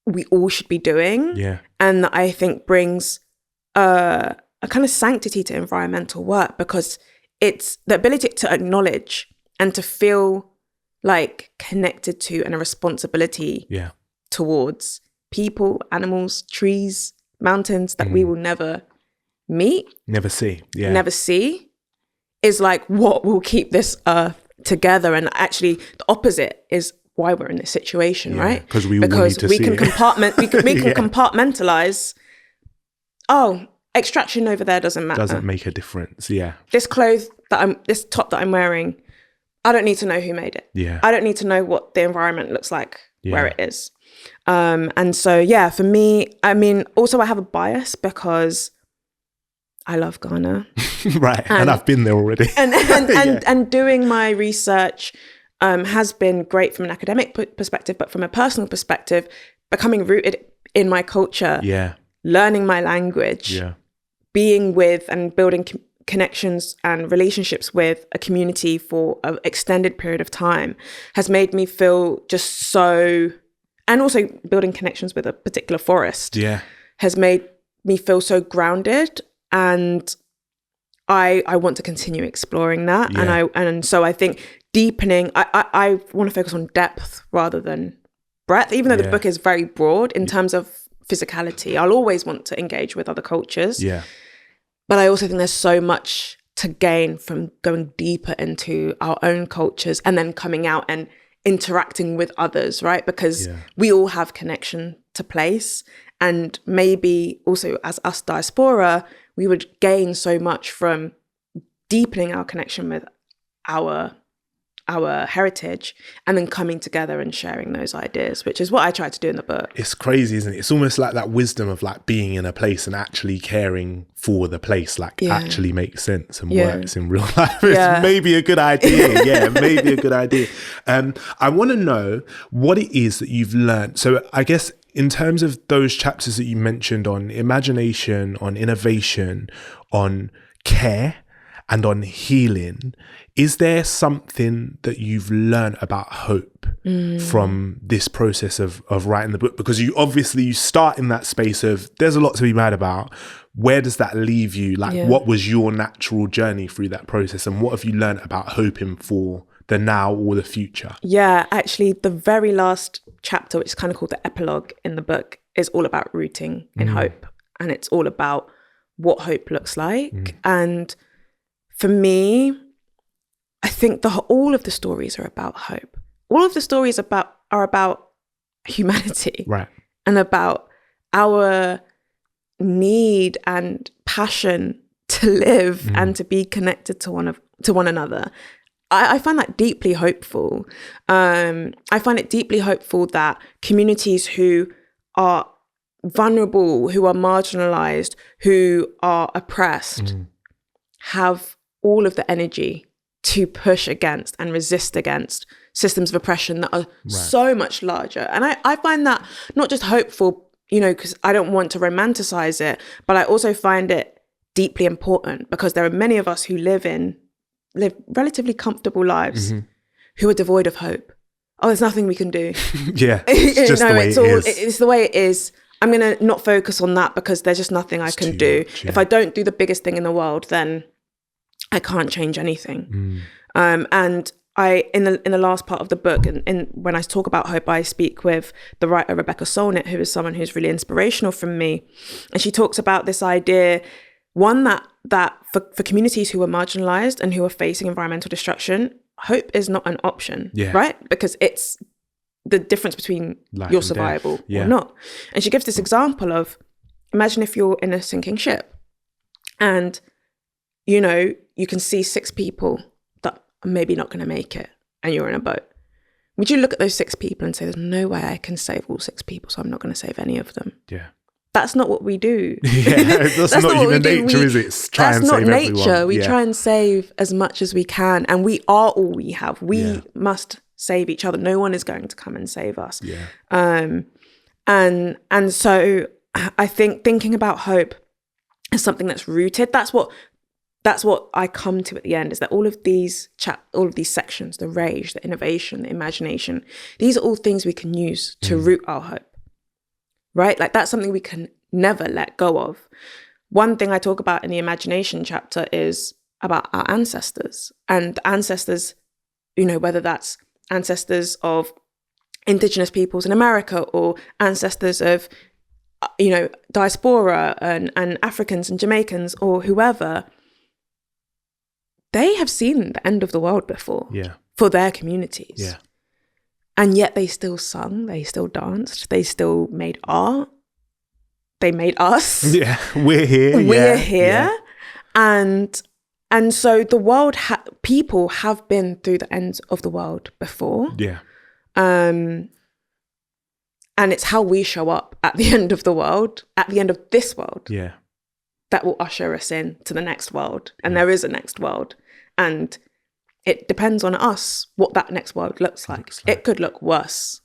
A: we all should be doing. And that I think brings a kind of sanctity to environmental work, because it's the ability to acknowledge and to feel like connected to and a responsibility towards people, animals, trees, mountains that we will never meet,
B: never see,
A: is like what will keep this earth together. And actually the opposite is why we're in this situation, right?
B: Because we
A: can compartmentalize. Oh, extraction over there doesn't matter.
B: Doesn't make a difference.
A: This this top that I'm wearing, I don't need to know who made it. I don't need to know what the environment looks like where it is. And so, for me, I mean, also I have a bias because I love Ghana.
B: Right. And I've been there already.
A: and doing my research has been great from an academic perspective, but from a personal perspective, becoming rooted in my culture, learning my language, being with and building connections and relationships with a community for an extended period of time has made me feel just so, and also building connections with a particular forest has made me feel so grounded. And I want to continue exploring that. And so I think deepening, I want to focus on depth rather than breadth, even though the book is very broad in terms of physicality. I'll always want to engage with other cultures. But I also think there's so much to gain from going deeper into our own cultures and then coming out and interacting with others, right? Because we all have connection to place. And maybe also as us diaspora, we would gain so much from deepening our connection with our heritage and then coming together and sharing those ideas, which is what I try to do in the book.
B: It's crazy, isn't it? It's almost like that wisdom of like being in a place and actually caring for the place, like actually makes sense and works in real life. It's maybe a good idea. Maybe a good idea. I want to know what it is that you've learned. So I guess in terms of those chapters that you mentioned on imagination, on innovation, on care, and on healing, is there something that you've learned about hope from this process of writing the book? Because you start in that space of there's a lot to be mad about. Where does that leave you? Like, what was your natural journey through that process? And what have you learned about hoping for the now or the future?
A: Yeah, actually, the very last chapter, which is kind of called the epilogue in the book, is all about rooting in hope. And it's all about what hope looks like. And for me, I think all of the stories are about hope. All of the stories are about humanity,
B: right? And
A: about our need and passion to live and to be connected to one another. I find that deeply hopeful. I find it deeply hopeful that communities who are vulnerable, who are marginalized, who are oppressed, have all of the energy to push against and resist against systems of oppression that are so much larger. And I find that not just hopeful, because I don't want to romanticize it, but I also find it deeply important because there are many of us who live relatively comfortable lives who are devoid of hope. Oh, there's nothing we can do.
B: It's just the way it is.
A: It's the way it is. I'm going to not focus on that because there's just nothing I can do. Much, If I don't do the biggest thing in the world, then I can't change anything. And I, in the last part of the book, and when I talk about hope, I speak with the writer Rebecca Solnit, who is someone who's really inspirational from me. And she talks about this idea, one, that for communities who are marginalized and who are facing environmental destruction, hope is not an option, right? Because it's the difference between life your survival or not. And she gives this example of, imagine if you're in a sinking ship and, you can see 6 people that are maybe not going to make it and you're in a boat. Would you look at those 6 people and say, there's no way I can save all 6 people, so I'm not going to save any of them?
B: Yeah.
A: That's not what we do.
B: That's not human nature, is it? It's try and save everyone. That's not nature.
A: We try and save as much as we can, and we are all we have. We must save each other. No one is going to come and save us. And so I think thinking about hope as something that's rooted. That's what I come to at the end, is that all of these sections, the rage, the innovation, the imagination, these are all things we can use to root our hope, right? Like that's something we can never let go of. One thing I talk about in the imagination chapter is about our ancestors, and ancestors, whether that's ancestors of indigenous peoples in America or ancestors of, diaspora and Africans and Jamaicans or whoever, they have seen the end of the world before for their communities.
B: Yeah.
A: And yet they still sung, they still danced, they still made art. They made us.
B: Yeah, we're here.
A: We're here. Yeah. And so the world, people have been through the ends of the world before.
B: Yeah.
A: And it's how we show up at the end of the world, at the end of this world.
B: Yeah.
A: That will usher us in to the next world. And there is a next world. And it depends on us what that next world looks like. It could look worse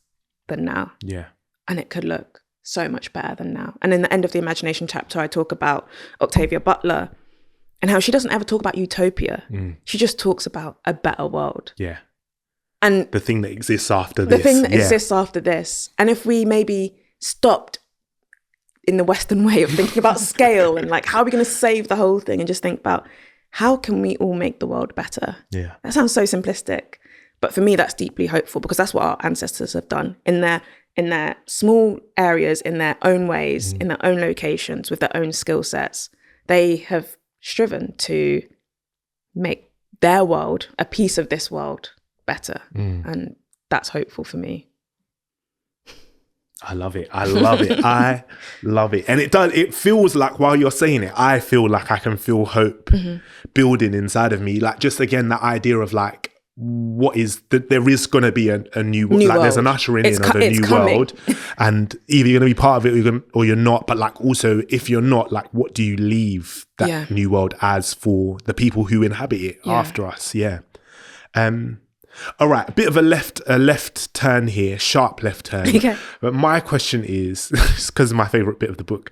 A: than now.
B: Yeah.
A: And it could look so much better than now. And in the end of the imagination chapter, I talk about Octavia Butler and how she doesn't ever talk about utopia. She just talks about a better world.
B: Yeah.
A: And
B: the thing that exists after this.
A: The thing that exists after this. And if we maybe stopped in the Western way of thinking about scale and like, how are we going to save the whole thing, and just think about how can we all make the world better?
B: Yeah.
A: That sounds so simplistic. But for me, that's deeply hopeful, because that's what our ancestors have done in their small areas, in their own ways, in their own locations, with their own skill sets. They have striven to make their world, a piece of this world, better. And that's hopeful for me.
B: I love it. I love it. I love it. And it feels like, while you're saying it, I feel like I can feel hope building inside of me. Like, just again, that idea of like, there is going to be a new like world. There's an ushering in of a new world, and either you're going to be part of it or you're not. But like, also, if you're not, like, what do you leave that new world as for the people who inhabit it after us? Yeah. All right, a bit of a left turn here, sharp left turn. Okay. But my question is, because it's my favorite bit of the book,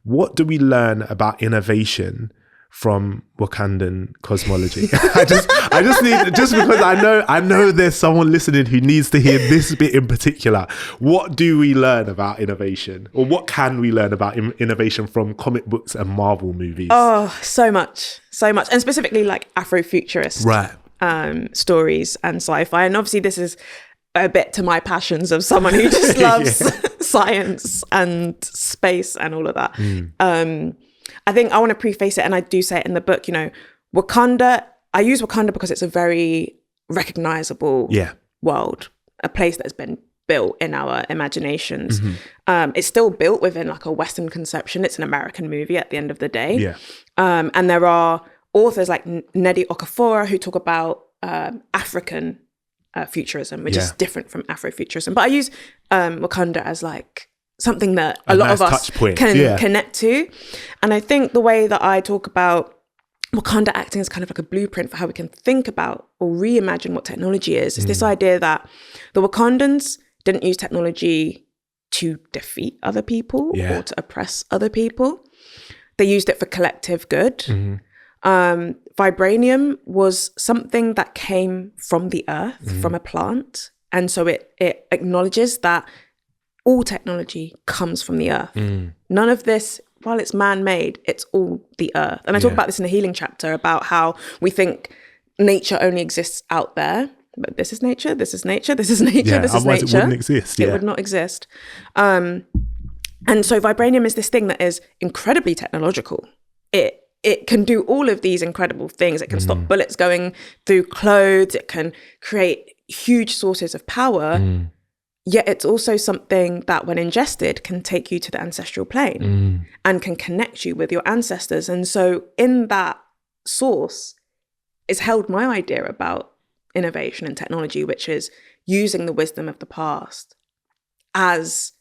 B: what do we learn about innovation from Wakandan cosmology? I just need, just because I know there's someone listening who needs to hear this bit in particular. What do we learn about innovation, or what can we learn about innovation from comic books and Marvel movies?
A: Oh, so much, and specifically like Afrofuturist stories and sci-fi. And obviously, this is a bit to my passions of someone who just loves science and space and all of that. I think I want to preface it, and I do say it in the book, Wakanda, I use Wakanda because it's a very recognizable world, a place that's been built in our imaginations. It's still built within like a Western conception. It's an American movie at the end of the day. And there are authors like Nnedi Okorafor who talk about African futurism, which is different from Afrofuturism. But I use Wakanda as like something that a lot of us can connect to. And I think the way that I talk about Wakanda acting as kind of like a blueprint for how we can think about or reimagine what technology is this idea that the Wakandans didn't use technology to defeat other people or to oppress other people. They used it for collective good. Vibranium was something that came from the earth, from a plant. And so it acknowledges that all technology comes from the earth. None of this, while it's man-made, it's all the earth. And I talk about this in the healing chapter, about how we think nature only exists out there. But this is nature, this is nature, this is nature, this is nature.
B: It wouldn't exist.
A: It would not exist. And so vibranium is this thing that is incredibly technological. It can do all of these incredible things. It can stop bullets going through clothes. It can create huge sources of power. Yet it's also something that, when ingested, can take you to the ancestral plane and can connect you with your ancestors. And so in that source is held my idea about innovation and technology, which is using the wisdom of the past as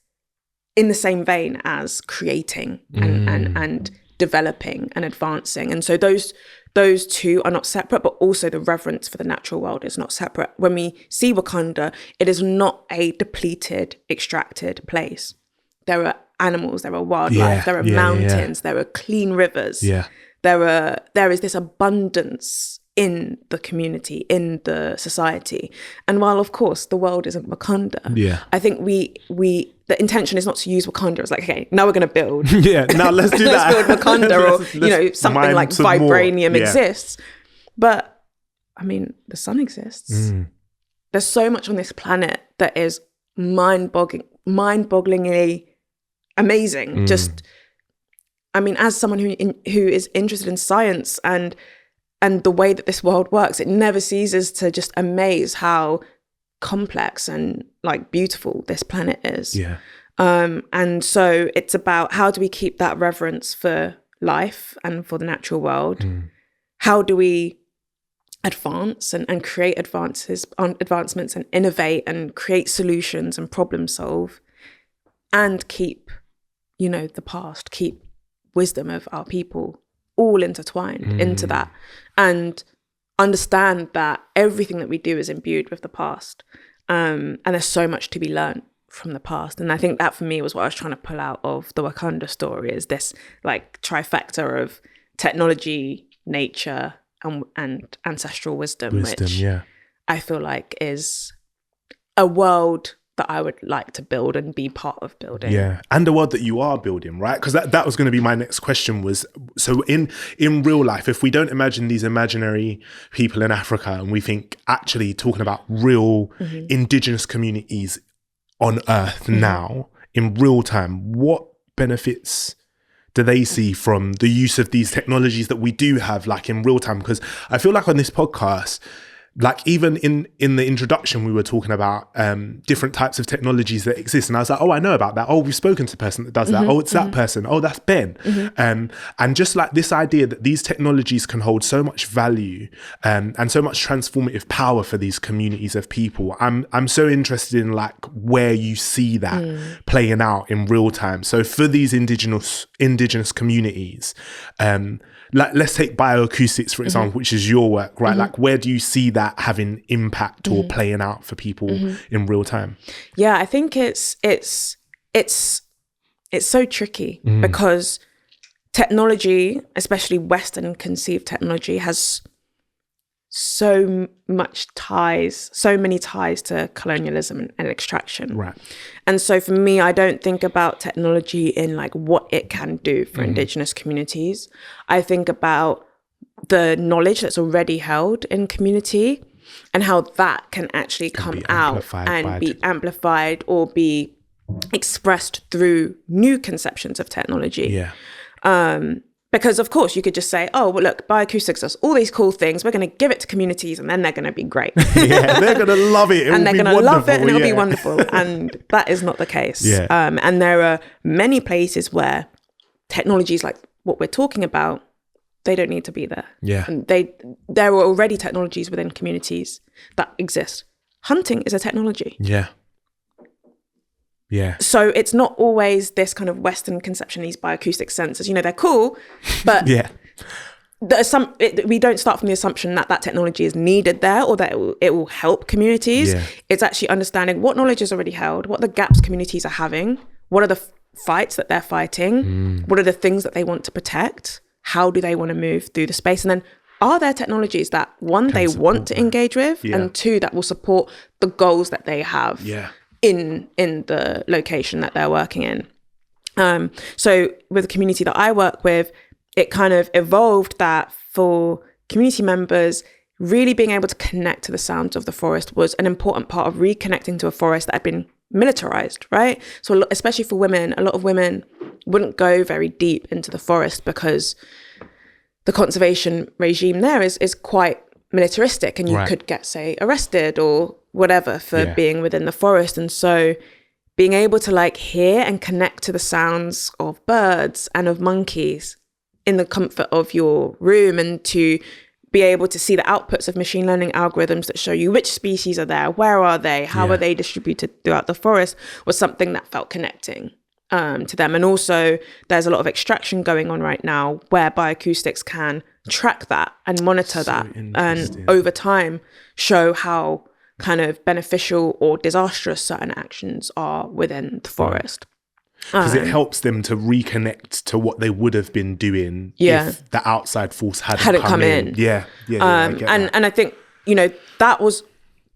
A: in the same vein as creating and developing and advancing. And so those two are not separate, but also the reverence for the natural world is not separate. When we see Wakanda, it is not a depleted, extracted place. There are animals, there are wildlife, there are mountains, there are clean rivers. There is this abundance in the community, in the society. And while of course the world isn't Wakanda, I think the intention is not to use Wakanda as like, okay, now we're going to build.
B: Now let's do that.
A: Let's build Wakanda, or something like vibranium exists. But I mean, the sun exists. There's so much on this planet that is mind-bogglingly amazing. Just, I mean, as someone who is interested in science and the way that this world works, it never ceases to just amaze how complex and like beautiful this planet is. And so it's about, how do we keep that reverence for life and for the natural world? How do we advance and create advancements and innovate and create solutions and problem solve, and keep, the past, keep wisdom of our people all intertwined into that, and understand that everything that we do is imbued with the past, and there's so much to be learned from the past. And I think that for me was what I was trying to pull out of the Wakanda story, is this like trifecta of technology, nature, and ancestral wisdom, which I feel like is a world that I would like to build and be part of building.
B: And the world that you are building, right? Because that was going to be my next question, was, so in real life, if we don't imagine these imaginary people in Africa, and we think actually talking about real indigenous communities on Earth now, in real time, what benefits do they see from the use of these technologies that we do have, like in real time? Because I feel like on this podcast, like even in the introduction, we were talking about different types of technologies that exist. And I was like, oh, I know about that. Oh, we've spoken to the person that does that. Oh, it's that person. Oh, that's Ben. And just like this idea that these technologies can hold so much value and so much transformative power for these communities of people. I'm so interested in like where you see that playing out in real time. So for these indigenous communities, like let's take bioacoustics, for example, which is your work, right? Like where do you see that having impact or playing out for people in real time?
A: Yeah, I think it's so tricky because technology, especially Western conceived technology, has so many ties to colonialism and extraction.
B: Right.
A: And so for me, I don't think about technology in like what it can do for indigenous communities. I think about the knowledge that's already held in community and how that can actually come out and be amplified or be expressed through new conceptions of technology. Because of course you could just say, oh, well, look, bioacoustics does all these cool things. We're going to give it to communities and then they're going to be great.
B: They're going to love it.
A: And they're going to love it and it'll be wonderful. And that is not the case. And there are many places where technologies like what we're talking about, they don't need to be there. And there are already technologies within communities that exist. Hunting is a technology. So it's not always this kind of Western conception, these bioacoustic sensors. They're cool, but we don't start from the assumption that that technology is needed there or that it will help communities. It's actually understanding what knowledge is already held, what the gaps communities are having, what are the fights that they're fighting, what are the things that they want to protect, how do they want to move through the space, and then are there technologies that, one, they want to engage with, and two, that will support the goals that they have in the location that they're working in. So with the community that I work with, it kind of evolved that for community members, really being able to connect to the sounds of the forest was an important part of reconnecting to a forest that had been militarized, right? So especially for women, a lot of women wouldn't go very deep into the forest because the conservation regime there is quite militaristic, and you could get, say, arrested or whatever for being within the forest. And so being able to like hear and connect to the sounds of birds and of monkeys in the comfort of your room, and to be able to see the outputs of machine learning algorithms that show you which species are there, where are they, how are they distributed throughout the forest, was something that felt connecting to them. And also there's a lot of extraction going on right now where bioacoustics can track that and monitor that, and over time show how kind of beneficial or disastrous certain actions are within the forest.
B: because it helps them to reconnect to what they would have been doing if the outside force hadn't come in.
A: And I think, you know, that was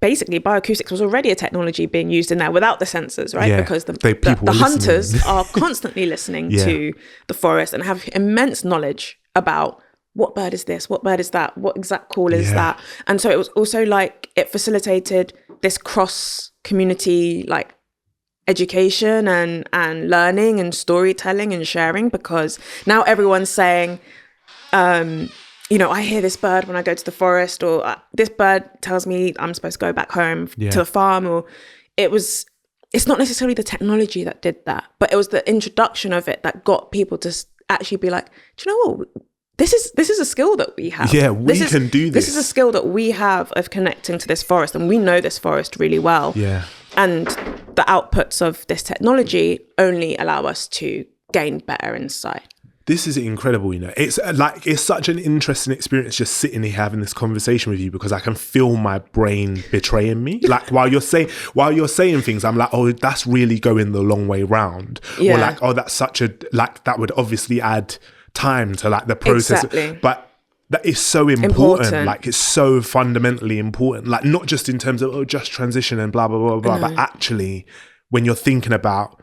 A: basically bioacoustics was already a technology being used in there without the sensors, right? Because the hunters are constantly listening to the forest and have immense knowledge about what bird is this, what bird is that, what exact call is that. And so it was also like it facilitated this cross community like education and learning and storytelling and sharing, because now everyone's saying, you know, I hear this bird when I go to the forest, or this bird tells me I'm supposed to go back home to the farm, or it's not necessarily the technology that did that, but it was the introduction of it that got people to actually be like, do you know what? This is a skill that we have.
B: Yeah, we can do this.
A: This is a skill that we have of connecting to this forest, and we know this forest really well.
B: Yeah.
A: And the outputs of this technology only allow us to gain better insight.
B: This is incredible, you know. It's like, it's such an interesting experience just sitting here having this conversation with you, because I can feel my brain betraying me. Like while you're saying things, I'm like, oh, that's really going the long way round. Or like, oh, that's such a, like, that would obviously add time to like the process.
A: Exactly.
B: But that is so important. Like, it's so fundamentally important. Like, not just in terms of just transition and blah, blah, blah, blah, but actually when you're thinking about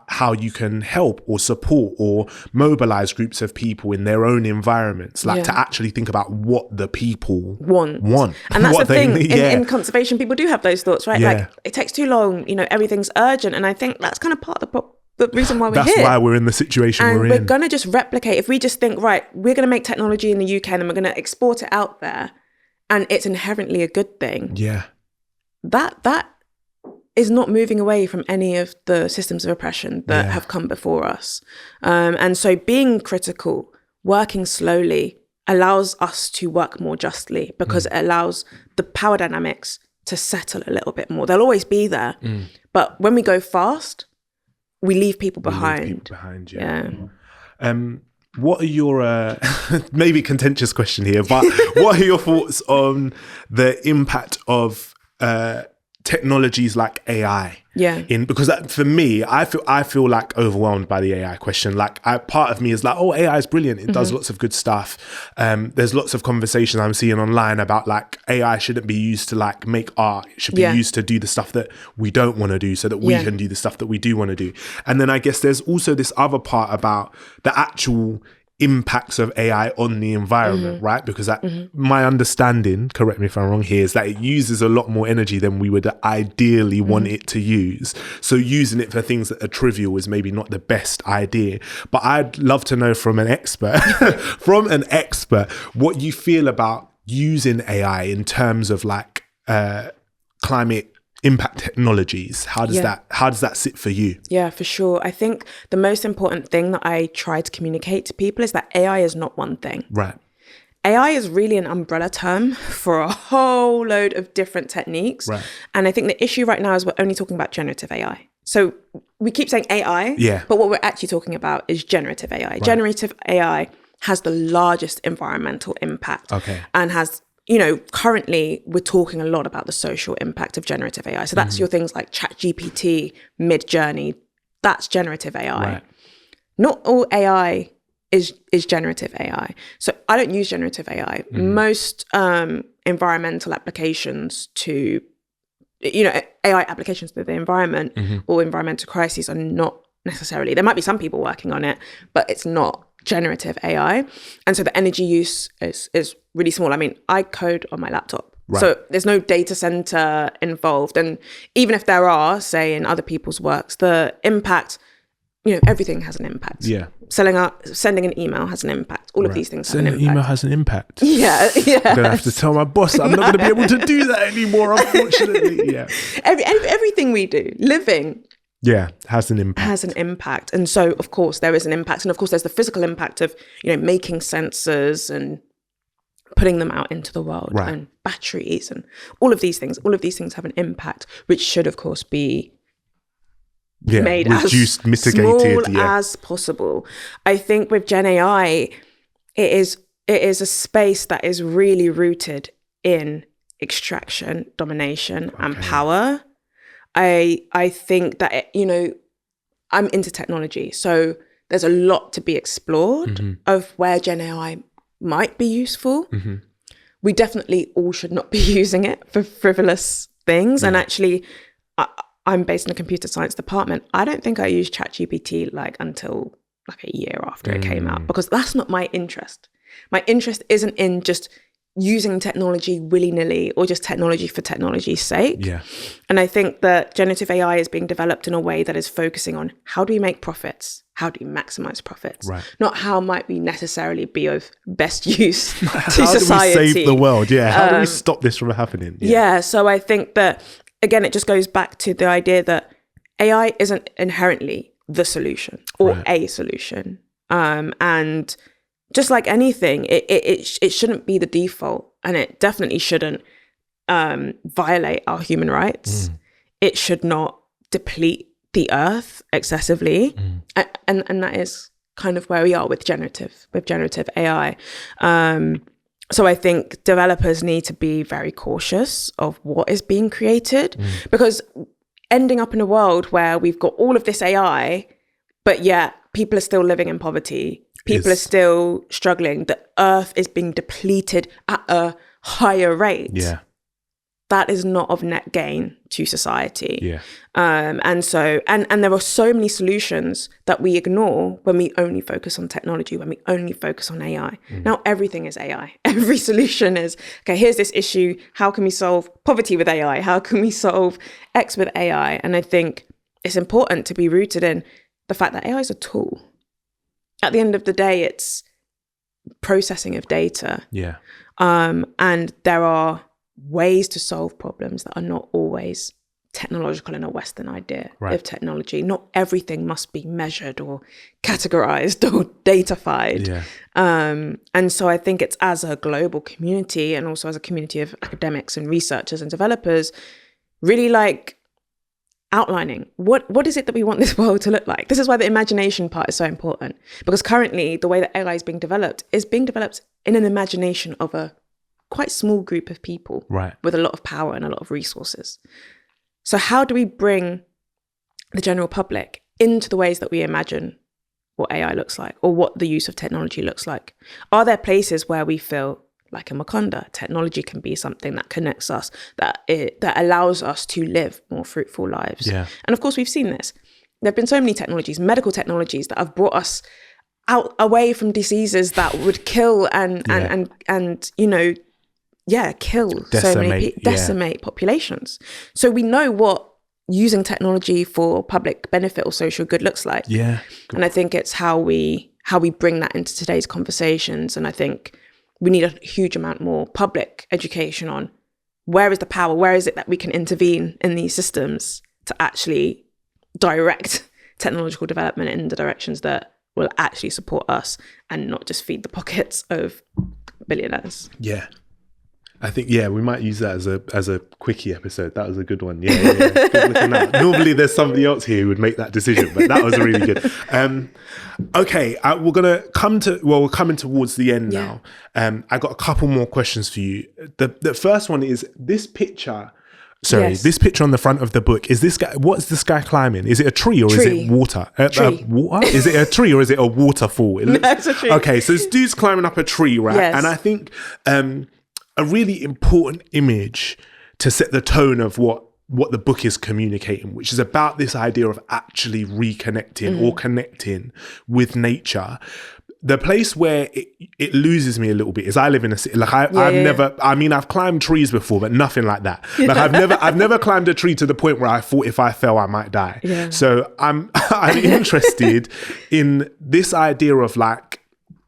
B: how you can help or support or mobilize groups of people in their own environments, like to actually think about what the people want.
A: And that's the thing, in conservation, people do have those thoughts, right? Like, it takes too long, you know, everything's urgent. And I think that's kind of part of the reason why we're here. That's
B: why we're in the situation we're in.
A: And we're going to just replicate. If we just think, right, we're going to make technology in the UK and then we're going to export it out there, and it's inherently a good thing.
B: Yeah.
A: That is not moving away from any of the systems of oppression that have come before us. And so being critical, working slowly, allows us to work more justly, because it allows the power dynamics to settle a little bit more. They'll always be there. But when we go fast, we leave people behind.
B: What are your, maybe contentious question here, but what are your thoughts on the impact of technologies like AI? Because for me, I feel like overwhelmed by the AI question. Like, part of me is like, oh, AI is brilliant. It does lots of good stuff. There's lots of conversations I'm seeing online about like AI shouldn't be used to like make art. It should be used to do the stuff that we don't want to do, so that we can do the stuff that we do want to do. And then I guess there's also this other part about the actual impacts of AI on the environment, right? Because my understanding, correct me if I'm wrong here, is that it uses a lot more energy than we would ideally want it to use. So using it for things that are trivial is maybe not the best idea. But I'd love to know from an expert, what you feel about using AI in terms of like climate impact technologies. How does that sit for you?
A: Yeah, for sure. I think the most important thing that I try to communicate to people is that AI is not one thing.
B: Right.
A: AI is really an umbrella term for a whole load of different techniques.
B: Right.
A: And I think the issue right now is we're only talking about generative AI. So we keep saying AI, but what we're actually talking about is generative AI. Right. Generative AI has the largest environmental impact and has, you know, currently we're talking a lot about the social impact of generative AI. So that's your things like ChatGPT, Midjourney, that's generative AI. Right. Not all AI is generative AI. So I don't use generative AI. Most environmental applications to, you know, AI applications to the environment or environmental crises are not necessarily, there might be some people working on it, but it's not generative AI. And so the energy use is really small. I mean, I code on my laptop. Right. So there's no data center involved. And even if there are, say in other people's works, the impact, you know, everything has an impact.
B: Yeah.
A: Sending an email has an impact. All of these things have an impact.
B: Sending an email has an impact.
A: Yeah.
B: I'm going to have to tell my boss I'm not going to be able to do that anymore, unfortunately. Yeah.
A: Everything we do, living,
B: has an impact.
A: And so, of course, there is an impact. And of course, there's the physical impact of, you know, making sensors and putting them out into the world, and batteries and all of these things. All of these things have an impact, which should, of course, be made reduced, mitigated, small as possible. I think with Gen AI, it is a space that is really rooted in extraction, domination, and power. I think that, you know, I'm into technology. So there's a lot to be explored of where Gen AI might be useful. We definitely all should not be using it for frivolous things. And actually, I'm based in a computer science department. I don't think I used ChatGPT until a year after it came out, because that's not my interest. My interest isn't in just using technology willy-nilly or just technology for technology's sake.
B: Yeah.
A: And I think that generative AI is being developed in a way that is focusing on how do we make profits? How do we maximize profits?
B: Right.
A: Not how might we necessarily be of best use to
B: how
A: society.
B: do we save the world? Yeah. How do we stop this from happening?
A: Yeah. So I think that, again, it just goes back to the idea that AI isn't inherently the solution or a solution. And just like anything, it shouldn't be the default, and it definitely shouldn't violate our human rights. It should not deplete the earth excessively. And that is kind of where we are with generative AI. So I think developers need to be very cautious of what is being created, because ending up in a world where we've got all of this AI, but yet people are still living in poverty, people are still struggling, the earth is being depleted at a higher rate.
B: Yeah.
A: That is not of net gain to society.
B: Yeah.
A: And so, and there are so many solutions that we ignore when we only focus on technology, when we only focus on AI. Now everything is AI. Every solution is, okay, here's this issue. How can we solve poverty with AI? How can we solve X with AI? And I think it's important to be rooted in the fact that AI is a tool. At the end of the day, it's processing of data.
B: Yeah.
A: And there are ways to solve problems that are not always technological in a Western idea of technology. Not everything must be measured or categorized or datafied.
B: Yeah.
A: And so I think it's, as a global community and also as a community of academics and researchers and developers, really outlining what is it that we want this world to look like. This is why the imagination part is so important, because currently the way that AI is being developed in an imagination of a quite small group of people with a lot of power and a lot of resources. So how do we bring the general public into the ways that we imagine what AI looks like, or what the use of technology looks like? Are there places where we feel like in Wakanda, technology can be something that connects us, that allows us to live more fruitful lives?
B: Yeah.
A: And of course, we've seen this. There have been so many technologies, medical technologies, that have brought us out away from diseases that would kill and kill so many people, decimate populations. So we know what using technology for public benefit or social good looks like.
B: Yeah.
A: And I think it's how we bring that into today's conversations. And I think we need a huge amount more public education on where is the power, where is it that we can intervene in these systems to actually direct technological development in the directions that will actually support us and not just feed the pockets of billionaires.
B: Yeah. I think, we might use that as a quickie episode. That was a good one. Yeah. Good looking out. Normally there's somebody else here who would make that decision, but that was really good. Okay, we're coming towards the end now. I got a couple more questions for you. The first one is this picture. This picture on the front of the book, is this guy, what is this guy climbing? Is it a tree or is it water? Water? Is it a tree or is it a waterfall?
A: It's a tree.
B: Okay, so this dude's climbing up a tree, right?
A: Yes.
B: And I think a really important image to set the tone of what the book is communicating, which is about this idea of actually reconnecting or connecting with nature. The place where it loses me a little bit is I live in a city. I've climbed trees before, but nothing like that. Like I've never climbed a tree to the point where I thought if I fell, I might die. Yeah. So I'm interested in this idea of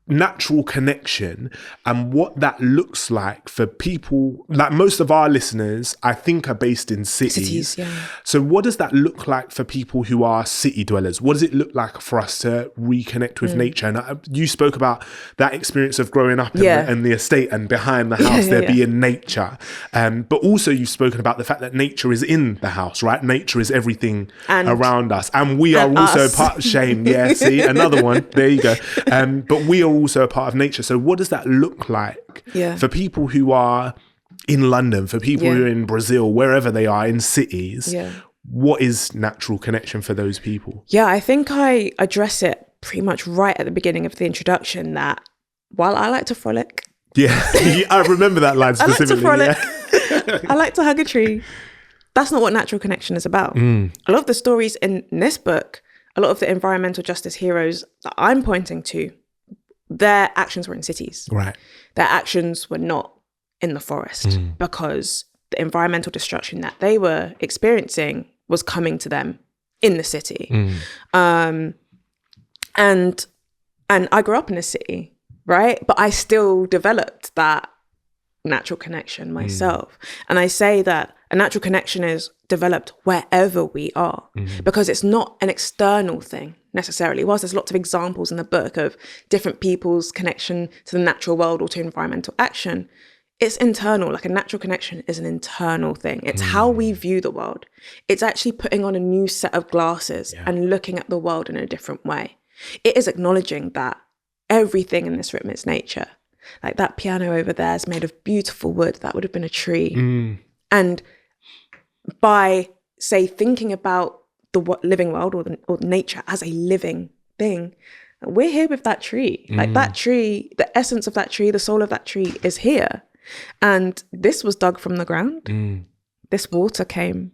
B: natural connection and what that looks like for people. Like most of our listeners, I think, are based in cities. So what does that look like for people who are city dwellers? What does it look like for us to reconnect with nature? And you spoke about that experience of growing up in the estate and behind the house there being nature. But also you've spoken about the fact that nature is in the house, right? Nature is everything around us. And we are also part, shame. Yeah, see, another one. There you go. But we are also a part of nature. So what does that look like for people who are in London, for people who are in Brazil, wherever they are in cities? what is natural connection for those people?
A: Yeah, I think I address it pretty much right at the beginning of the introduction, that while I like to frolic.
B: Yeah, I remember that line specifically.
A: I like to frolic. I like to hug a tree. That's not what natural connection is about. A lot of the stories in this book, a lot of the environmental justice heroes that I'm pointing to, their actions were in cities.
B: Right.
A: Their actions were not in the forest, because the environmental destruction that they were experiencing was coming to them in the city. And I grew up in a city, right? But I still developed that natural connection myself. And I say that a natural connection is developed wherever we are, because it's not an external thing necessarily. Whilst there's lots of examples in the book of different people's connection to the natural world or to environmental action, it's internal. Like, a natural connection is an internal thing. It's how we view the world. It's actually putting on a new set of glasses and looking at the world in a different way. It is acknowledging that everything in this room is nature. Like, that piano over there is made of beautiful wood. That would have been a tree. And by, say, thinking about the living world or nature as a living thing, we're here with that tree. Like, that tree, the essence of that tree, the soul of that tree is here. And this was dug from the ground. This water came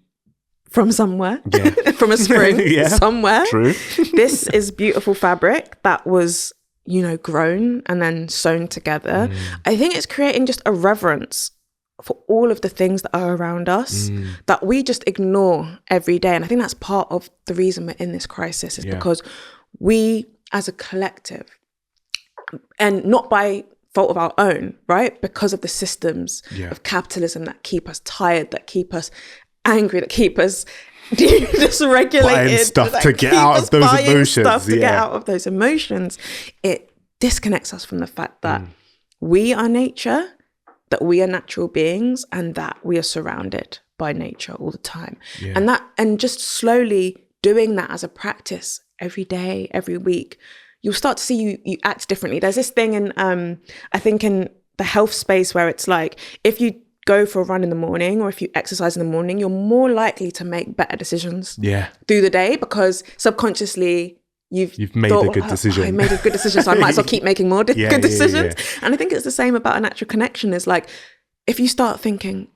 A: from somewhere, from a spring somewhere.
B: True.
A: This is beautiful fabric that was, grown and then sewn together. I think it's creating just a reverence for all of the things that are around us that we just ignore every day. And I think that's part of the reason we're in this crisis, is because we as a collective, and not by fault of our own, right? Because of the systems of capitalism that keep us tired, that keep us angry, that keep us dysregulated,
B: buying stuff to get out of those emotions.
A: To get out of those emotions. It disconnects us from the fact that we are nature, that we are natural beings, and that we are surrounded by nature all the time. And just slowly doing that as a practice every day, every week, you'll start to see you act differently. There's this thing in, I think in the health space, where it's like, if you go for a run in the morning or if you exercise in the morning, you're more likely to make better decisions through the day, because subconsciously you've made a good decision. I made a good decision, so I might as well keep making more good decisions. And I think it's the same about a natural connection. Is like, if you start thinking,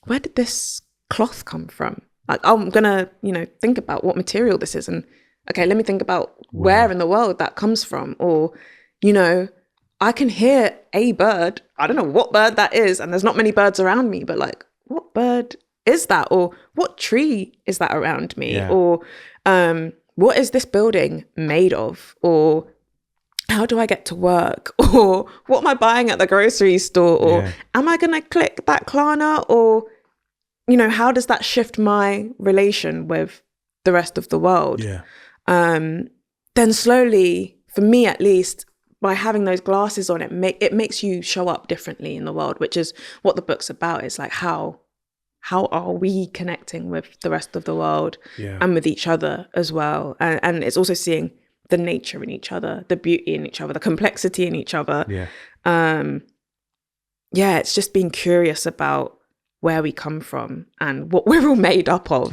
A: where did this cloth come from? Like, I'm gonna, think about what material this is, and okay, let me think about where in the world that comes from. Or, I can hear a bird. I don't know what bird that is, and there's not many birds around me, but like, what bird is that? Or what tree is that around me? Or what is this building made of? Or how do I get to work? Or what am I buying at the grocery store? Or am I going to click that Klarna? Or, how does that shift my relation with the rest of the world? Then slowly, for me at least, by having those glasses on, it makes you show up differently in the world, which is what the book's about. It's like, how are we connecting with the rest of the world and with each other as well? And it's also seeing the nature in each other, the beauty in each other, the complexity in each other. It's just being curious about where we come from and what we're all made up of.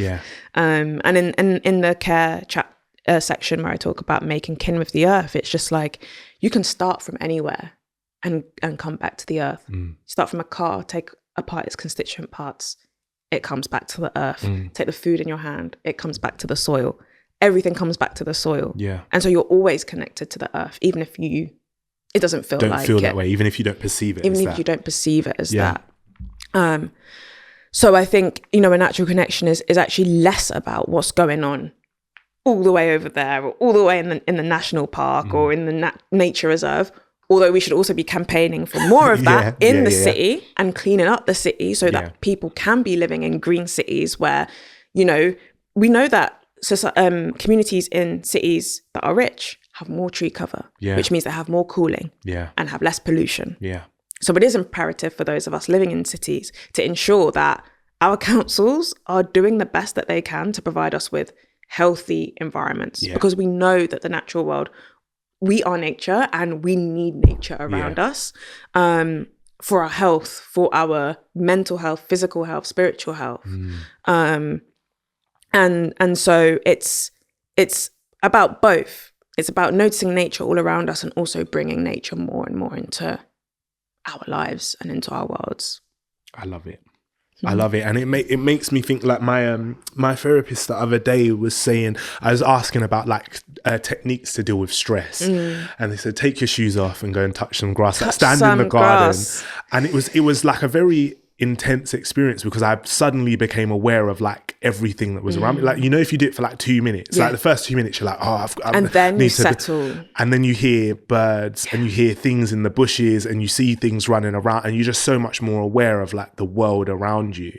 A: And in the care section where I talk about making kin with the earth, it's just like, you can start from anywhere and come back to the earth. Start from a car, take apart its constituent parts, it comes back to the earth. Take the food in your hand, it comes back to the soil. Everything comes back to the soil. And so you're always connected to the earth, even if it doesn't feel
B: that way, even if you don't perceive it
A: you don't perceive it as that. So I think, a natural connection is actually less about what's going on all the way over there, or all the way in the national park or in the nature reserve. Although we should also be campaigning for more of that in the city and cleaning up the city so that people can be living in green cities where, we know that communities in cities that are rich have more tree cover, which means they have more cooling and have less pollution. So it is imperative for those of us living in cities to ensure that our councils are doing the best that they can to provide us with healthy environments, because we know that the natural world, we are nature and we need nature around us for our health, for our mental health, physical health, spiritual health. And And so it's about both. It's about noticing nature all around us and also bringing nature more and more into our lives and into our worlds.
B: I love it. I love it. And it makes me think, like, my therapist the other day was saying, I was asking about like techniques to deal with stress. And they said, take your shoes off and go and touch some grass, like stand in the garden. And it was like a very intense experience, because I suddenly became aware of like everything that was around me. Like, you know, if you do it for like 2 minutes, like the first 2 minutes, you're like, oh,
A: and then you settle.
B: And then you hear birds and you hear things in the bushes and you see things running around, and you're just so much more aware of like the world around you.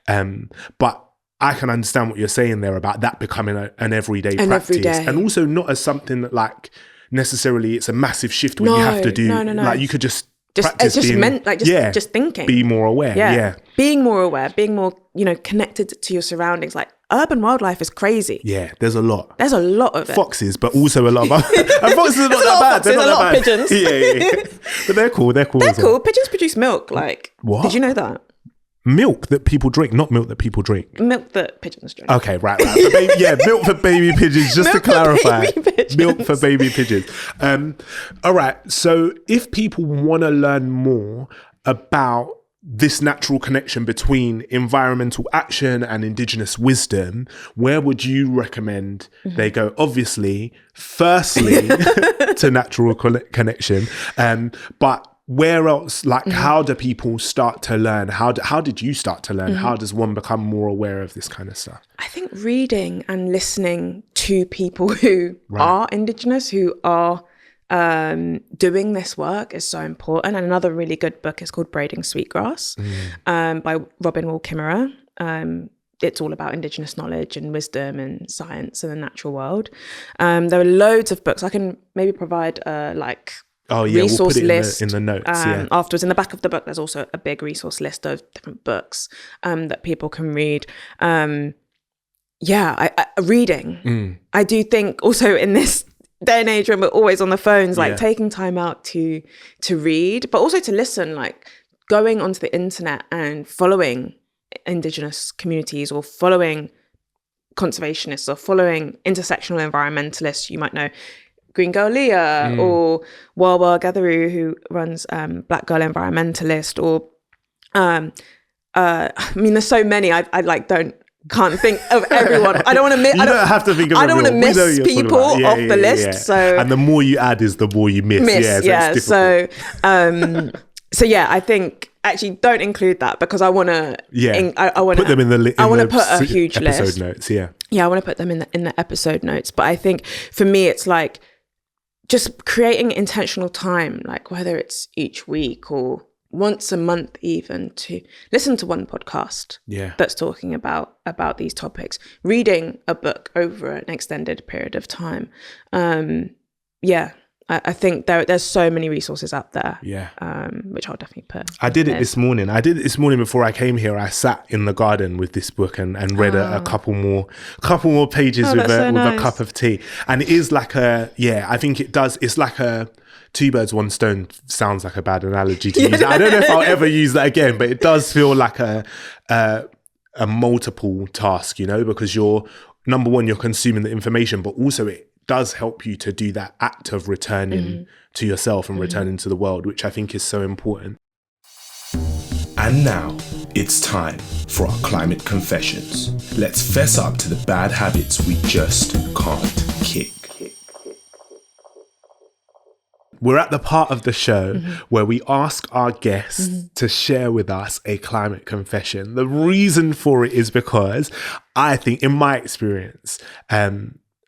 B: But I can understand what you're saying there about that becoming an everyday practice. And also not as something that like necessarily it's a massive shift when you have to do. No. Like you could just
A: it's just meant like just thinking.
B: Be more aware. Yeah.
A: Being more aware, being more, you know, connected to your surroundings. Like urban wildlife is crazy.
B: Yeah, there's a lot.
A: There's a lot of it.
B: Foxes, but also a lot of and foxes are not that bad.
A: There's a lot of pigeons.
B: Yeah. But they're cool. They're
A: cool. Pigeons produce milk. Like, what? Did you know that?
B: Milk that people drink, not milk that people drink.
A: Milk that pigeons drink.
B: Okay, right. Milk for baby pigeons, just to clarify. Milk for baby pigeons. All right, so if people want to learn more about this natural connection between environmental action and indigenous wisdom, where would you recommend they go? Obviously, firstly, to natural connection, but where else, like, how do people start to learn? How did you start to learn? How does one become more aware of this kind of stuff?
A: I think reading and listening to people who are indigenous, who are doing this work is so important. And another really good book is called Braiding Sweetgrass by Robin Wall Kimmerer. It's all about indigenous knowledge and wisdom and science and the natural world. There are loads of books. I can maybe provide resource
B: we'll put it
A: list
B: in the notes.
A: Afterwards, in the back of the book, there's also a big resource list of different books that people can read. Reading. I do think also in this day and age when we're always on the phones, like taking time out to read, but also to listen, like going onto the internet and following indigenous communities or following conservationists or following intersectional environmentalists. You might know Green Girl Leah or Wawa Gatheru, who runs Black Girl Environmentalist, or there's so many. Can't think of everyone. I don't want to miss.
B: You don't have to think of.
A: I don't want to miss people off the list. Yeah. So,
B: and the more you add is the more you miss. So
A: I think actually don't include that because I want to. I want to
B: put them in the.
A: I want to put a huge
B: episode
A: list.
B: Notes. Yeah,
A: I want to put them in the episode notes. But I think for me, it's like just creating intentional time, like whether it's each week or once a month, even to listen to one podcast that's talking about these topics, reading a book over an extended period of time. I think there's so many resources out there, which I'll definitely put.
B: I did it this morning. Before I came here. I sat in the garden with this book and read a couple more pages with a cup of tea. And it is like I think it does. It's like a two birds, one stone. Sounds like a bad analogy to use. I don't know if I'll ever use that again, but it does feel like a multiple task, you know, because you're number one, you're consuming the information, but also it does help you to do that act of returning to yourself and returning to the world, which I think is so important. And now it's time for our climate confessions. Let's fess up to the bad habits we just can't kick. We're at the part of the show where we ask our guests to share with us a climate confession. The reason for it is because I think, in my experience,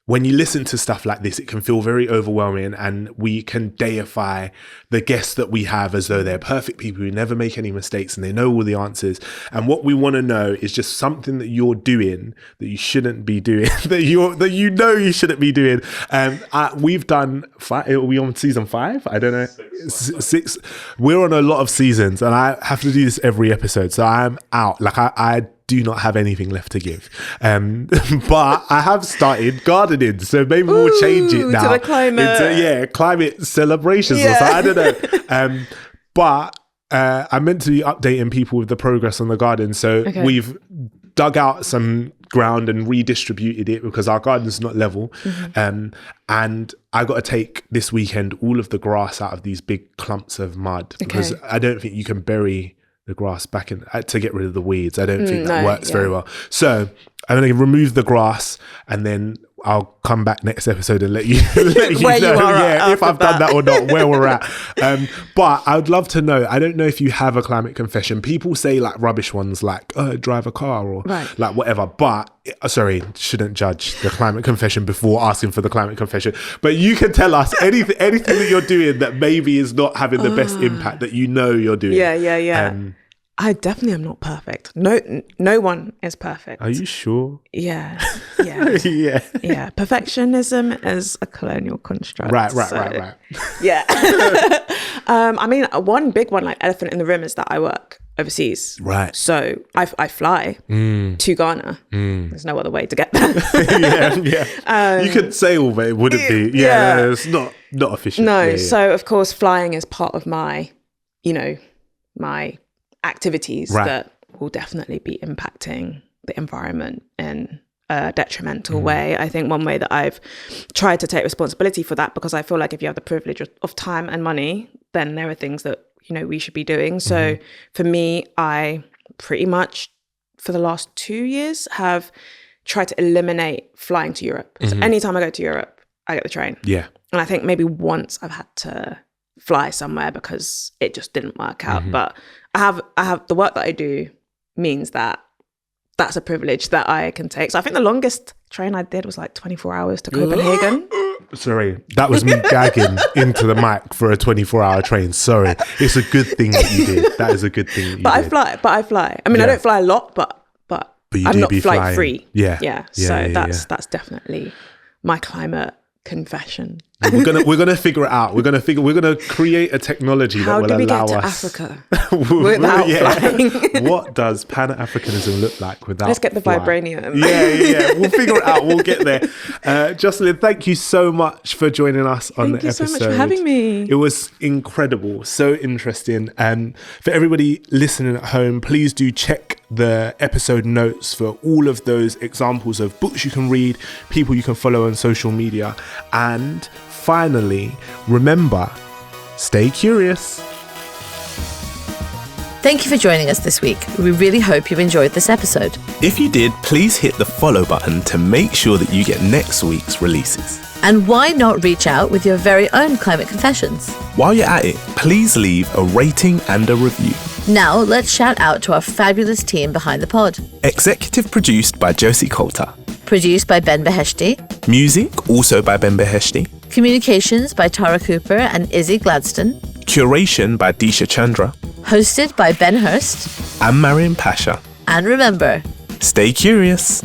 B: when you listen to stuff like this, it can feel very overwhelming, and we can deify the guests that we have as though they're perfect people who never make any mistakes and they know all the answers. And what we want to know is just something that you're doing that you shouldn't be doing, that you know you shouldn't be doing. We've done 5. Are we on season 5? I don't know. 6. We're on a lot of seasons, and I have to do this every episode, so I'm out. Like I do not have anything left to give. But I have started gardening, so maybe we'll change it now.
A: To the climate.
B: Climate celebrations or something. I don't know. But I'm meant to be updating people with the progress on the garden. So we've dug out some ground and redistributed it because our garden's not level. And I got to take this weekend all of the grass out of these big clumps of mud because I don't think you can bury the grass back in to get rid of the weeds. I don't think that works very well. So I'm going to remove the grass and then I'll come back next episode and let you
A: where
B: know
A: you are
B: if I've done that or not, where we're at. But I would love to know. I don't know if you have a climate confession. People say like rubbish ones like, drive a car or like whatever. But sorry, shouldn't judge the climate confession before asking for the climate confession. But you can tell us anything that you're doing that maybe is not having the best impact that you know you're doing.
A: Yeah. I definitely am not perfect. No one is perfect.
B: Are you sure?
A: Yeah.
B: Yeah.
A: Perfectionism is a colonial construct.
B: Right.
A: Yeah. I mean, one big one, like elephant in the room, is that I work overseas.
B: Right.
A: So I fly to Ghana. There's no other way to get there.
B: You could sail, but it wouldn't be. No, it's not efficient.
A: No. So of course, flying is part of my, my activities that will definitely be impacting the environment in a detrimental way. I think one way that I've tried to take responsibility for that, because I feel like if you have the privilege of time and money, then there are things that, we should be doing. So for me, I pretty much for the last 2 years have tried to eliminate flying to Europe. So anytime I go to Europe, I get the train. Yeah. And I think maybe once I've had to fly somewhere because it just didn't work out. But I have the work that I do means that that's a privilege that I can take. So I think the longest train I did was like 24 hours to Copenhagen.
B: Sorry, that was me gagging into the mic for a 24-hour train. Sorry. It's a good thing that you did. That is a good thing that you did.
A: But I fly. I mean, I don't fly a lot, but I'm not flight free.
B: Yeah.
A: So that's definitely my climate confession.
B: We're gonna figure it out. We're gonna create a technology that will allow us.
A: How do we get to Africa without flying?
B: What does Pan-Africanism look like without? Let's
A: get the vibranium.
B: Yeah. We'll figure it out. We'll get there. Joycelyn, thank you so much for joining us on the episode.
A: Thank you so much for having me.
B: It was incredible, so interesting. And for everybody listening at home, please do check the episode notes for all of those examples of books you can read, people you can follow on social media, and finally, remember, stay curious.
C: Thank you for joining us this week. We really hope you enjoyed this episode.
D: If you did, please hit the follow button to make sure that you get next week's releases.
C: And why not reach out with your very own climate confessions?
D: While you're at it, please leave a rating and a review.
C: Now, let's shout out to our fabulous team behind the pod.
D: Executive produced by Josie Colter.
C: Produced by Ben Beheshty.
D: Music also by Ben Beheshty.
C: Communications by Tara Cooper and Issey Gladston.
D: Curation by Deesha Chandra.
C: Hosted by Ben Hurst.
D: And Maryam Pasha.
C: And remember,
D: stay curious.